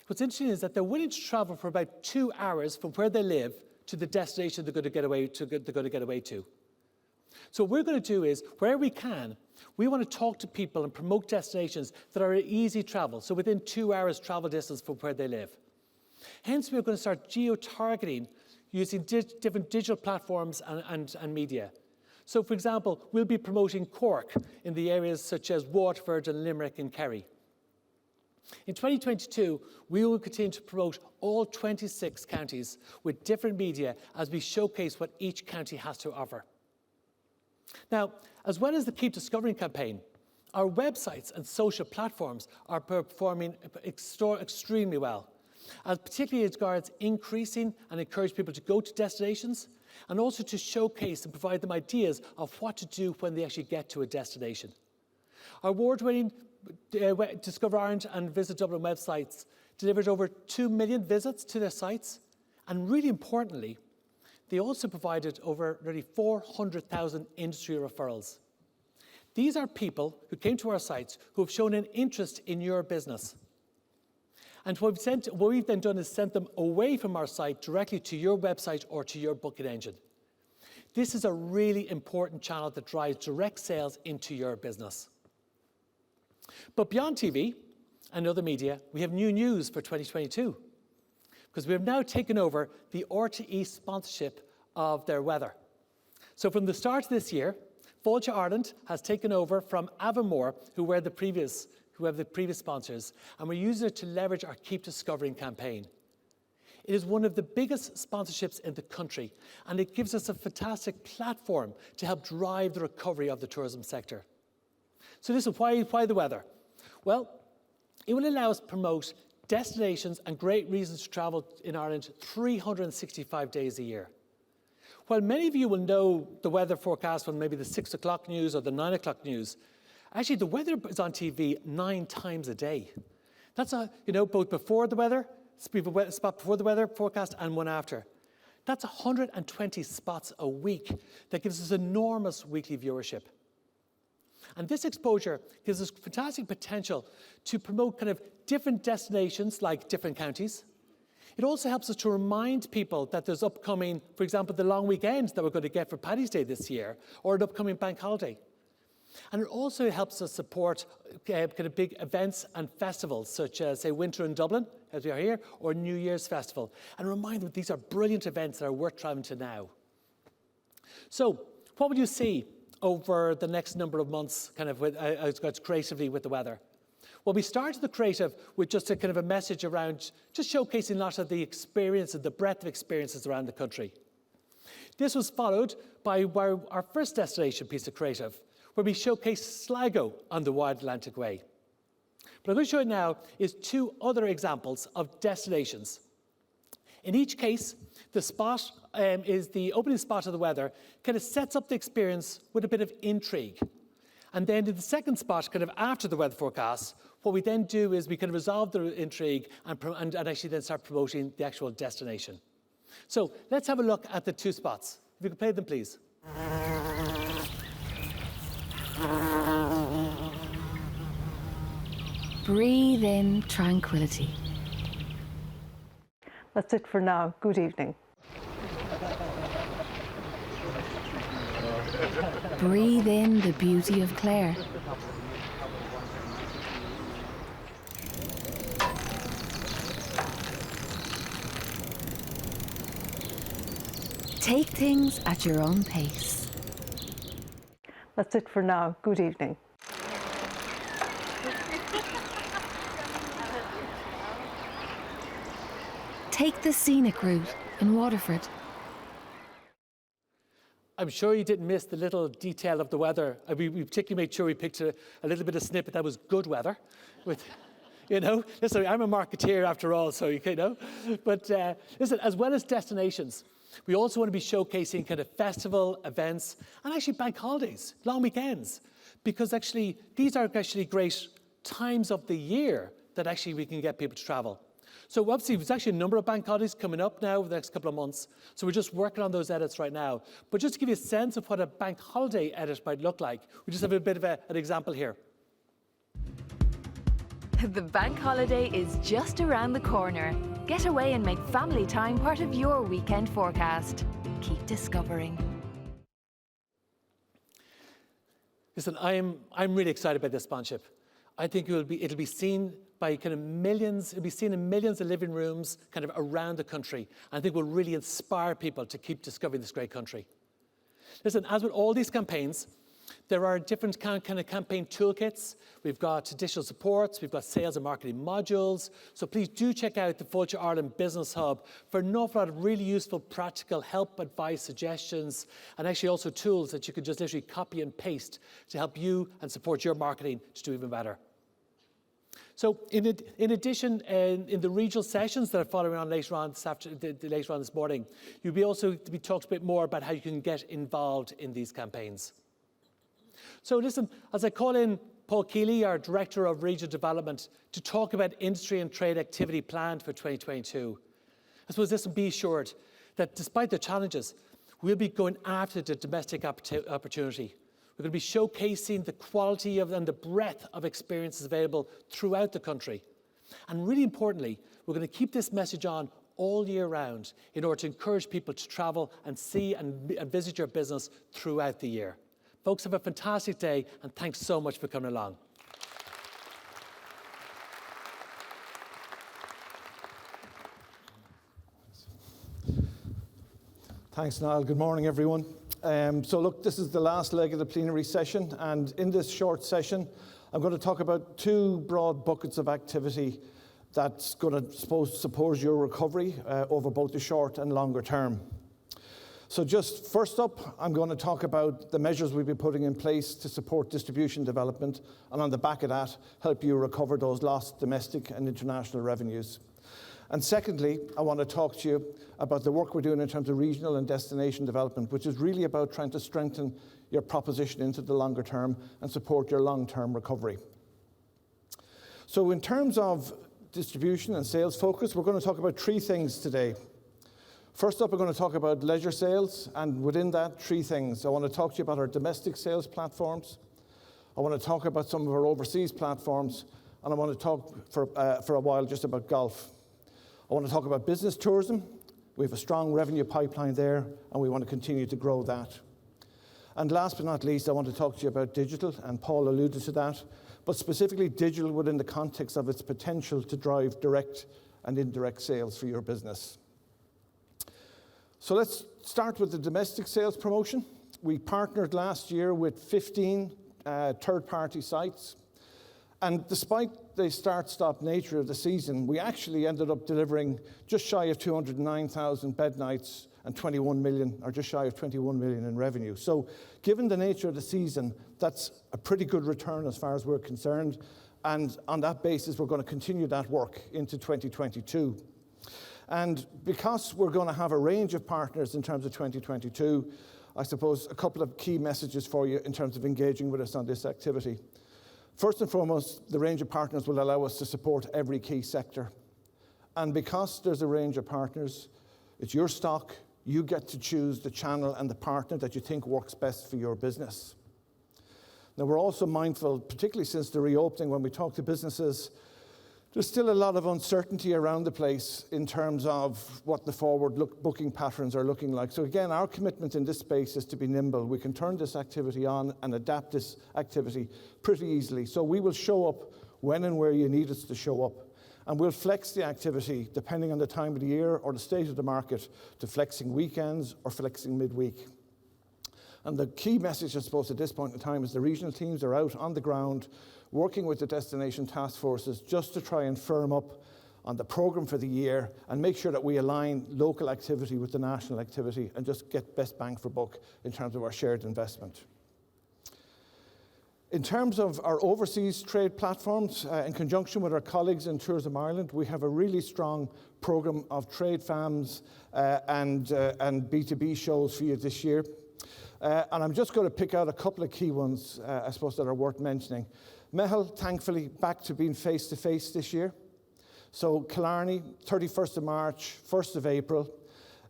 what's interesting is that they're willing to travel for about 2 hours from where they live to the destination they're going to get away to. So what we're going to do is, where we can, we want to talk to people and promote destinations that are easy travel, so within 2 hours travel distance from where they live. Hence, we're going to start geo-targeting using different digital platforms and media. So, for example, we'll be promoting Cork in the areas such as Waterford and Limerick and Kerry. In 2022, we will continue to promote all 26 counties with different media as we showcase what each county has to offer. Now, as well as the Keep Discovering campaign, our websites and social platforms are performing extremely well, as particularly as regards increasing and encourage people to go to destinations, and also to showcase and provide them ideas of what to do when they actually get to a destination. Our award-winning Discover Ireland and Visit Dublin websites delivered over 2 million visits to their sites, and really importantly, they also provided over nearly 400,000 industry referrals. These are people who came to our sites who have shown an interest in your business. And what we've then done is sent them away from our site directly to your website or to your booking engine. This is a really important channel that drives direct sales into your business. But beyond TV and other media, we have new news for 2022, because we have now taken over the RTE sponsorship of their weather. So from the start of this year, Fáilte Ireland has taken over from Avonmore, who have the previous sponsors, and we're using it to leverage our Keep Discovering campaign. It is one of the biggest sponsorships in the country, and it gives us a fantastic platform to help drive the recovery of the tourism sector. So listen, why the weather? Well, it will allow us to promote destinations and great reasons to travel in Ireland 365 days a year. While many of you will know the weather forecast from maybe the 6 o'clock news or the 9 o'clock news, actually the weather is on TV 9 times a day. That's both before the weather, spot before the weather forecast and one after. That's 120 spots a week. That gives us enormous weekly viewership. And this exposure gives us fantastic potential to promote kind of different destinations like different counties. It also helps us to remind people that there's upcoming, for example, the long weekend that we're going to get for Paddy's Day this year, or an upcoming bank holiday. And it also helps us support kind of big events and festivals, such as, say, Winter in Dublin, as we are here, or New Year's Festival, and remind them these are brilliant events that are worth travelling to now. So, what will you see over the next number of months, kind of creatively with the weather? Well, we started the creative with just a kind of a message around just showcasing a lot of the experience and the breadth of experiences around the country. This was followed by our first destination piece of creative, where we showcase Sligo on the Wide Atlantic Way. But I'm going to show you now is 2 other examples of destinations. In each case, the spot is the opening spot of the weather, kind of sets up the experience with a bit of intrigue. And then in the second spot, kind of after the weather forecast, what we then do is we kind of resolve the intrigue and actually then start promoting the actual destination. So let's have a look at the 2 spots. If you could play them, please. Breathe in tranquility. That's it for now. Good evening. Breathe in the beauty of Clare. Take things at your own pace. That's it for now. Good evening. Take the scenic route in Waterford. I'm sure you didn't miss the little detail of the weather. We particularly made sure we picked a little bit of snippet that was good weather. With, listen, I'm a marketeer after all, so you know. But listen, as well as destinations, we also want to be showcasing kind of festival events and actually bank holidays, long weekends, because actually these are actually great times of the year that actually we can get people to travel. So obviously there's actually a number of bank holidays coming up now over the next couple of months. So we're just working on those edits right now. But just to give you a sense of what a bank holiday edit might look like, we just have a bit of an example here. The bank holiday is just around the corner. Get away and make family time part of your weekend forecast. Keep discovering. Listen, I'm really excited by this sponsorship. I think it'll be seen by kind of millions, it'll be seen in millions of living rooms kind of around the country. And I think will really inspire people to keep discovering this great country. Listen, as with all these campaigns, there are different kind of campaign toolkits. We've got additional supports, we've got sales and marketing modules. So please do check out the Fáilte Ireland Business Hub for an awful lot of really useful practical help, advice, suggestions, and actually also tools that you can just literally copy and paste to help you and support your marketing to do even better. So in addition, in the regional sessions that are following on later on this morning, you'll be also to be talked a bit more about how you can get involved in these campaigns. So listen, as I call in Paul Keeley, our Director of Regional Development, to talk about industry and trade activity planned for 2022, I suppose listen, be assured that despite the challenges, we'll be going after the domestic opportunity. We're going to be showcasing the quality and the breadth of experiences available throughout the country. And really importantly, we're going to keep this message on all year round in order to encourage people to travel and see and visit your business throughout the year. Folks, have a fantastic day, and thanks so much for coming along. Thanks, Niall. Good morning, everyone. So look, this is the last leg of the plenary session, and in this short session, I'm going to talk about 2 broad buckets of activity that's going to support your recovery over both the short and longer term. So just first up, I'm going to talk about the measures we'll be putting in place to support distribution development, and on the back of that, help you recover those lost domestic and international revenues. And secondly, I want to talk to you about the work we're doing in terms of regional and destination development, which is really about trying to strengthen your proposition into the longer term and support your long-term recovery. So in terms of distribution and sales focus, we're going to talk about 3 things today. First up, we're going to talk about leisure sales, and within that, 3 things. I want to talk to you about our domestic sales platforms. I want to talk about some of our overseas platforms, and I want to talk for a while just about golf. I want to talk about business tourism. We have a strong revenue pipeline there, and we want to continue to grow that. And last but not least, I want to talk to you about digital, and Paul alluded to that, but specifically digital within the context of its potential to drive direct and indirect sales for your business. So let's start with the domestic sales promotion. We partnered last year with 15 third-party sites. And despite the start-stop nature of the season, we actually ended up delivering just shy of 209,000 bed nights and 21 million, or just shy of 21 million in revenue. So given the nature of the season, that's a pretty good return as far as we're concerned. And on that basis, we're going to continue that work into 2022. And because we're going to have a range of partners in terms of 2022, I suppose a couple of key messages for you in terms of engaging with us on this activity. First and foremost, the range of partners will allow us to support every key sector. And because there's a range of partners, it's your stock, you get to choose the channel and the partner that you think works best for your business. Now, we're also mindful, particularly since the reopening, when we talk to businesses, there's still a lot of uncertainty around the place in terms of what the forward booking patterns are looking like. So again, our commitment in this space is to be nimble. We can turn this activity on and adapt this activity pretty easily. So we will show up when and where you need us to show up. And we'll flex the activity depending on the time of the year or the state of the market to flexing weekends or flexing midweek. And the key message, I suppose, at this point in time is the regional teams are out on the ground working with the destination task forces just to try and firm up on the programme for the year and make sure that we align local activity with the national activity and just get best bang for buck in terms of our shared investment. In terms of our overseas trade platforms, in conjunction with our colleagues in Tourism Ireland, we have a really strong programme of trade FAMs and B2B shows for you this year. And I'm just going to pick out a couple of key ones, I suppose, that are worth mentioning. Mehel, thankfully, back to being face-to-face this year. So Killarney, 31st of March, 1st of April.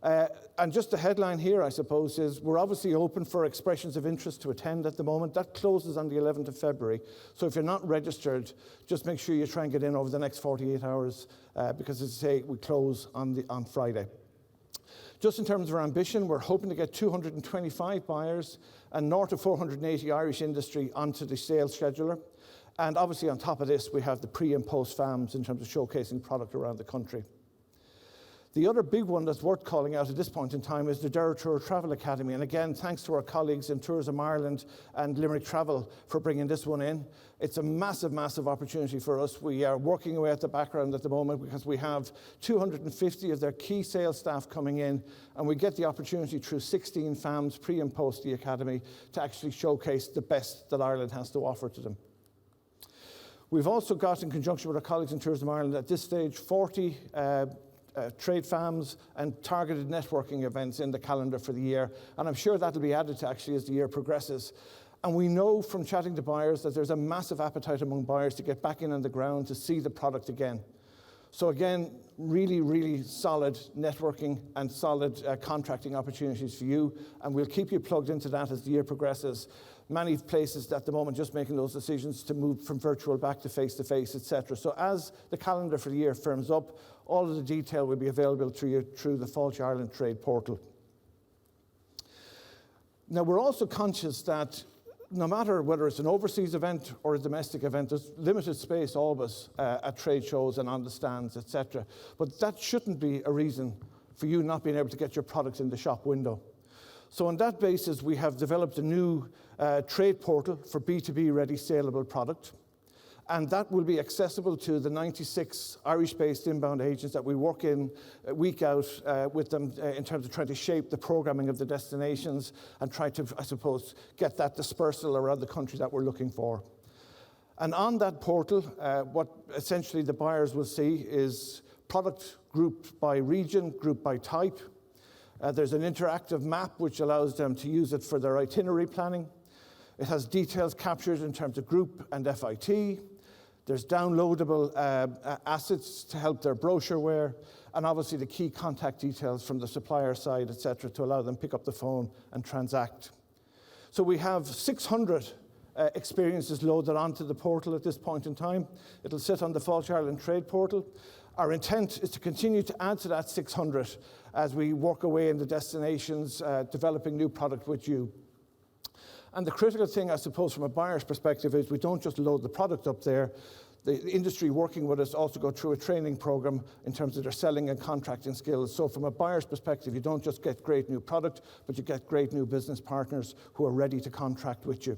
And just the headline here, I suppose, is we're obviously open for expressions of interest to attend at the moment. That closes on the 11th of February. So if you're not registered, just make sure you try and get in over the next 48 hours because, as I say, we close on Friday. Just in terms of our ambition, we're hoping to get 225 buyers and north of 480 Irish industry onto the sales scheduler. And obviously on top of this, we have the pre and post FAMs in terms of showcasing product around the country. The other big one that's worth calling out at this point in time is the Dara Tour Travel Academy. And again, thanks to our colleagues in Tourism Ireland and Limerick Travel for bringing this one in. It's a massive, massive opportunity for us. We are working away at the background at the moment because we have 250 of their key sales staff coming in, and we get the opportunity through 16 FAMs pre and post the Academy to actually showcase the best that Ireland has to offer to them. We've also got, in conjunction with our colleagues in Tourism Ireland, at this stage, 40 trade FAMs and targeted networking events in the calendar for the year. And I'm sure that'll be added to actually as the year progresses. And we know from chatting to buyers that there's a massive appetite among buyers to get back in on the ground to see the product again. So again, really, really solid networking and solid contracting opportunities for you. And we'll keep you plugged into that as the year progresses. Many places at the moment just making those decisions to move from virtual back to face-to-face, etc. So as the calendar for the year firms up, all of the detail will be available to you through the Fáilte Ireland Trade Portal. Now, we're also conscious that no matter whether it's an overseas event or a domestic event, there's limited space always at trade shows and on the stands, etc. But that shouldn't be a reason for you not being able to get your product in the shop window. So on that basis, we have developed a new trade portal for B2B ready saleable product. And that will be accessible to the 96 Irish-based inbound agents that we work in week out with them in terms of trying to shape the programming of the destinations and try to, I suppose, get that dispersal around the country that we're looking for. And on that portal, what essentially the buyers will see is product grouped by region, grouped by type. There's an interactive map which allows them to use it for their itinerary planning. It has details captured in terms of group and FIT. There's downloadable assets to help their brochureware, and obviously the key contact details from the supplier side, etc., to allow them pick up the phone and transact. So we have 600 experiences loaded onto the portal at this point in time. It'll sit on the Fáilte Ireland Trade Portal. Our intent is to continue to add to that 600 as we work away in the destinations, developing new product with you. And the critical thing, I suppose, from a buyer's perspective is we don't just load the product up there. The industry working with us also go through a training program in terms of their selling and contracting skills. So from a buyer's perspective, you don't just get great new product, but you get great new business partners who are ready to contract with you.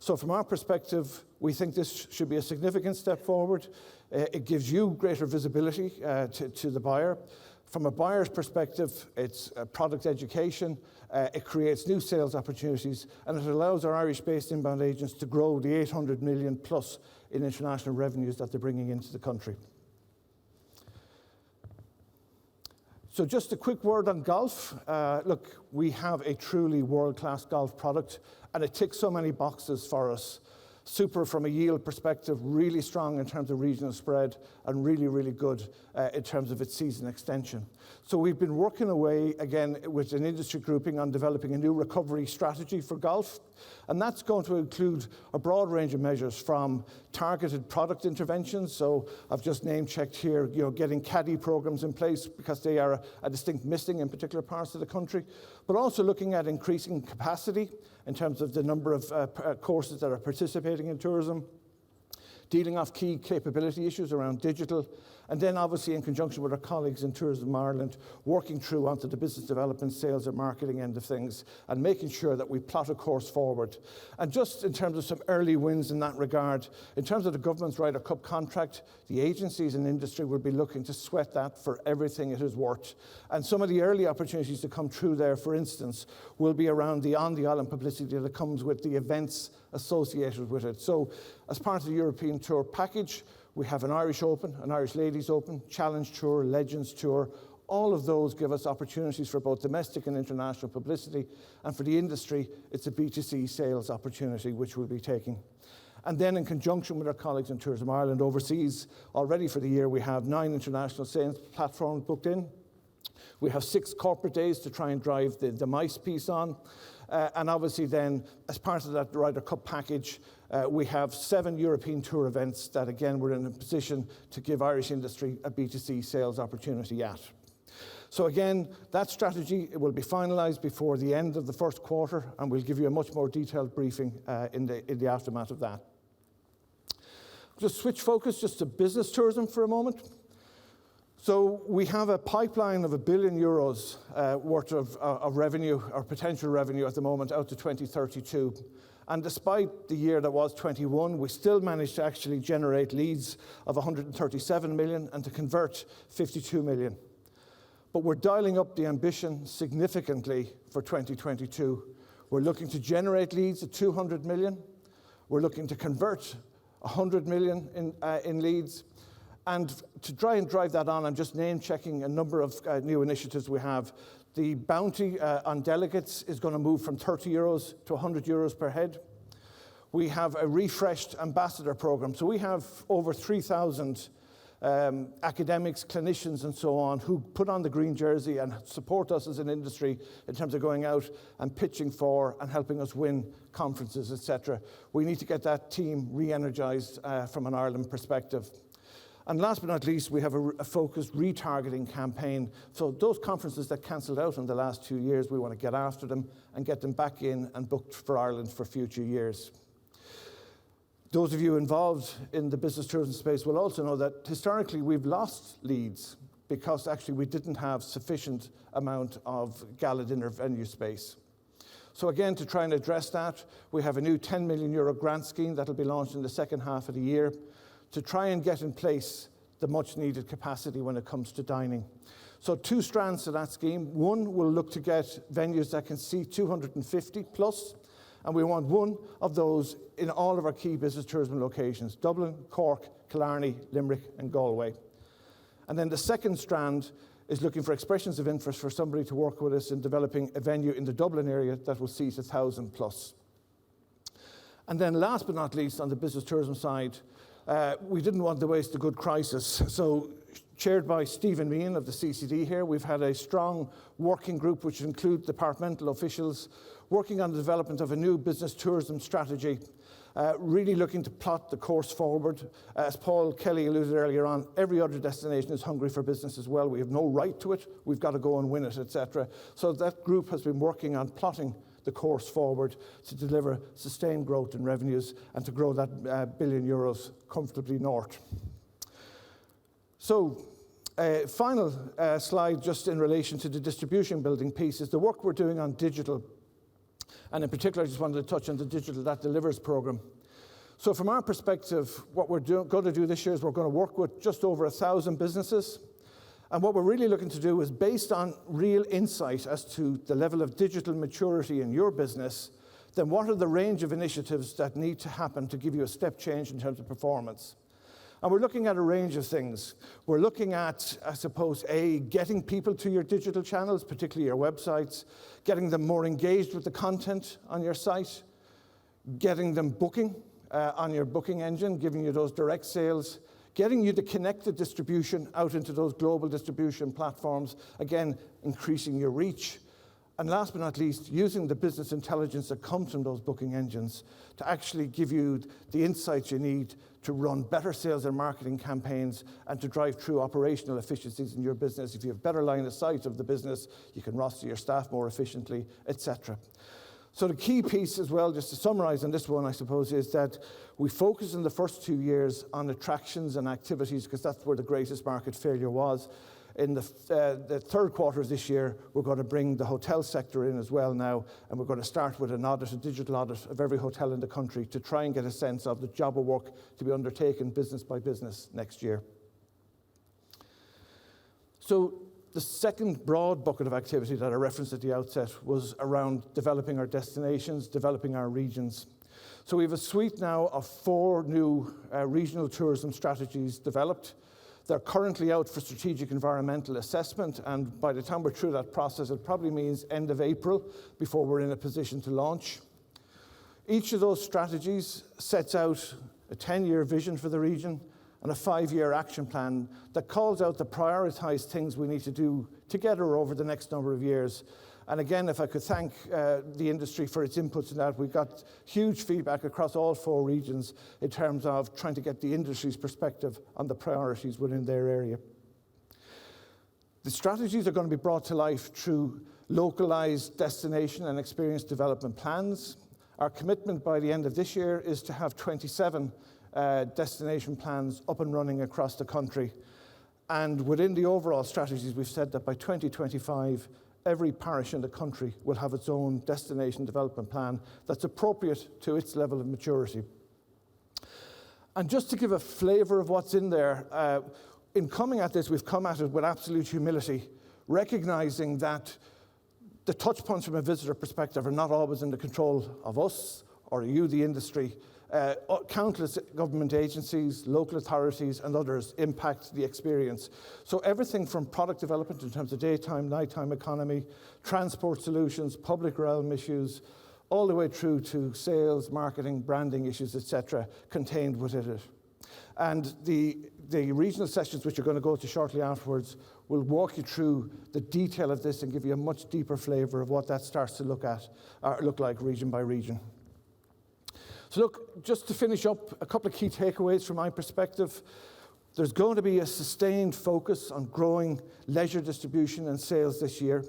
So from our perspective, we think this should be a significant step forward. It gives you greater visibility to the buyer. From a buyer's perspective, it's product education, it creates new sales opportunities, and it allows our Irish-based inbound agents to grow the 800 million plus in international revenues that they're bringing into the country. So just a quick word on golf. Look, we have a truly world-class golf product, and it ticks so many boxes for us. Super from a yield perspective, really strong in terms of regional spread, and really, really good in terms of its season extension. So we've been working away, again, with an industry grouping on developing a new recovery strategy for golf. And that's going to include a broad range of measures from targeted product interventions. So I've just name-checked here, getting caddy programs in place because they are a distinct missing in particular parts of the country, but also looking at increasing capacity in terms of the number of courses that are participating in tourism, dealing off key capability issues around digital, and then obviously in conjunction with our colleagues in Tourism Ireland, working through onto the business development, sales and marketing end of things, and making sure that we plot a course forward. And just in terms of some early wins in that regard, in terms of the government's Ryder Cup contract, the agencies and industry will be looking to sweat that for everything it is worth. And some of the early opportunities to come through there, for instance, will be around the on-the-island publicity that comes with the events associated with it. So as part of the European Tour package, we have an Irish Open, an Irish Ladies Open, Challenge Tour, Legends Tour. All of those give us opportunities for both domestic and international publicity. And for the industry, it's a B2C sales opportunity, which we'll be taking. And then in conjunction with our colleagues in Tourism Ireland overseas, already for the year, we have 9 international sales platforms booked in. We have 6 corporate days to try and drive the MICE piece on. And obviously then, as part of that Ryder Cup package, we have 7 European Tour events that, again, we're in a position to give Irish industry a B2C sales opportunity at. So again, that strategy will be finalised before the end of the first quarter, and we'll give you a much more detailed briefing in the aftermath of that. Just switch focus just to business tourism for a moment. So we have a pipeline of €1 billion worth of revenue, or potential revenue at the moment, out to 2032. And despite the year that was 21, we still managed to actually generate leads of 137 million and to convert 52 million. But we're dialing up the ambition significantly for 2022. We're looking to generate leads at 200 million. We're looking to convert 100 million in leads. And to try and drive that on, I'm just name-checking a number of new initiatives we have. The bounty on delegates is going to move from €30 to €100 per head. We have a refreshed ambassador program. So we have over 3,000 academics, clinicians and so on who put on the green jersey and support us as an industry in terms of going out and pitching for and helping us win conferences, etc. We need to get that team re-energised from an Ireland perspective. And last but not least, we have a focused retargeting campaign. So those conferences that cancelled out in the last 2 years, we want to get after them and get them back in and booked for Ireland for future years. Those of you involved in the business tourism space will also know that historically we've lost leads because actually we didn't have sufficient amount of gala dinner venue space. So again, to try and address that, we have a new €10 million grant scheme that will be launched in the second half of the year, to try and get in place the much needed capacity when it comes to dining. So 2 strands to that scheme. One, will look to get venues that can seat 250 plus, and we want one of those in all of our key business tourism locations: Dublin, Cork, Killarney, Limerick and Galway. And then the second strand is looking for expressions of interest for somebody to work with us in developing a venue in the Dublin area that will seat 1,000 plus. And then last but not least, on the business tourism side, we didn't want to waste a good crisis. So, chaired by Stephen Meehan of the CCD here, we've had a strong working group which include departmental officials working on the development of a new business tourism strategy, really looking to plot the course forward. As Paul Kelly alluded earlier on, every other destination is hungry for business as well. We have no right to it. We've got to go and win it, etc. So that group has been working on plotting the course forward to deliver sustained growth in revenues and to grow that €1 billion comfortably north. So, final slide just in relation to the distribution building piece is the work we're doing on digital. And in particular, I just wanted to touch on the Digital That Delivers program. So from our perspective, what we're going to do this year is we're going to work with just over 1,000 businesses. And what we're really looking to do is, based on real insight as to the level of digital maturity in your business, then what are the range of initiatives that need to happen to give you a step change in terms of performance? And we're looking at a range of things. We're looking at, I suppose, getting people to your digital channels, particularly your websites, getting them more engaged with the content on your site, getting them booking on your booking engine, giving you those direct sales, getting you the connected distribution out into those global distribution platforms, again, increasing your reach. And last but not least, using the business intelligence that comes from those booking engines to actually give you the insights you need to run better sales and marketing campaigns and to drive through operational efficiencies in your business. If you have better line of sight of the business, you can roster your staff more efficiently, etc. So the key piece as well, just to summarize on this one, I suppose, is that we focus in the first 2 years on attractions and activities because that's where the greatest market failure was. In the third quarter of this year, we're going to bring the hotel sector in as well now, and we're going to start with an audit, a digital audit of every hotel in the country to try and get a sense of the job of work to be undertaken business by business next year. So the second broad bucket of activity that I referenced at the outset was around developing our destinations, developing our regions. So we have a suite now of 4 new regional tourism strategies developed. They're currently out for strategic environmental assessment, and by the time we're through that process, it probably means end of April before we're in a position to launch. Each of those strategies sets out a 10-year vision for the region and a 5-year action plan that calls out the prioritised things we need to do together over the next number of years. And again, if I could thank the industry for its inputs in that, we got huge feedback across all 4 regions in terms of trying to get the industry's perspective on the priorities within their area. The strategies are going to be brought to life through localised destination and experience development plans. Our commitment by the end of this year is to have 27 destination plans up and running across the country. And within the overall strategies, we've said that by 2025, every parish in the country will have its own destination development plan that's appropriate to its level of maturity. And just to give a flavour of what's in there, in coming at this, we've come at it with absolute humility, recognising that the touch points from a visitor perspective are not always in the control of us or you, the industry. Countless government agencies, local authorities and others impact the experience. So everything from product development in terms of daytime, nighttime economy, transport solutions, public realm issues, all the way through to sales, marketing, branding issues, etc., contained within it. And the regional sessions, which you're going to go to shortly afterwards, will walk you through the detail of this and give you a much deeper flavour of what that starts to look like region by region. So look, just to finish up, a couple of key takeaways from my perspective. There's going to be a sustained focus on growing leisure distribution and sales this year.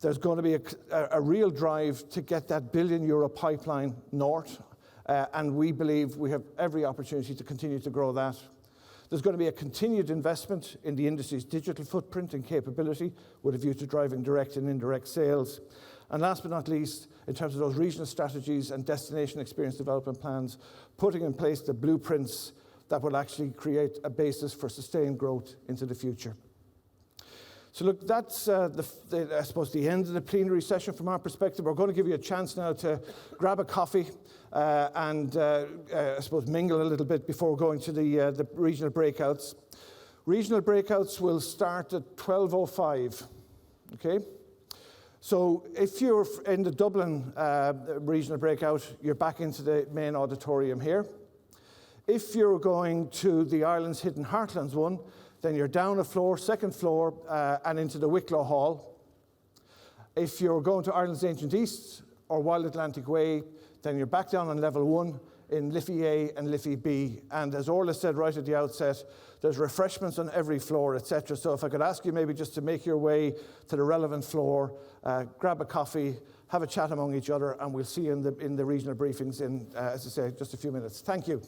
There's going to be a real drive to get that €1 billion pipeline north, and we believe we have every opportunity to continue to grow that. There's going to be a continued investment in the industry's digital footprint and capability with a view to driving direct and indirect sales. And last but not least, in terms of those regional strategies and destination experience development plans, putting in place the blueprints that will actually create a basis for sustained growth into the future. So look, that's, I suppose, the end of the plenary session from our perspective. We're going to give you a chance now to grab a coffee and, I suppose, mingle a little bit before going to the regional breakouts. Regional breakouts will start at 12:05, okay? So if you're in the Dublin regional breakout, you're back into the main auditorium here. If you're going to the Ireland's Hidden Heartlands one, then you're down a floor, second floor, and into the Wicklow Hall. If you're going to Ireland's Ancient East or Wild Atlantic Way, then you're back down on level 1 in Liffey A and Liffey B. And as Orla said right at the outset, there's refreshments on every floor, etc. So if I could ask you maybe just to make your way to the relevant floor, grab a coffee, have a chat among each other, and we'll see you in the regional briefings in, as I say, just a few minutes. Thank you.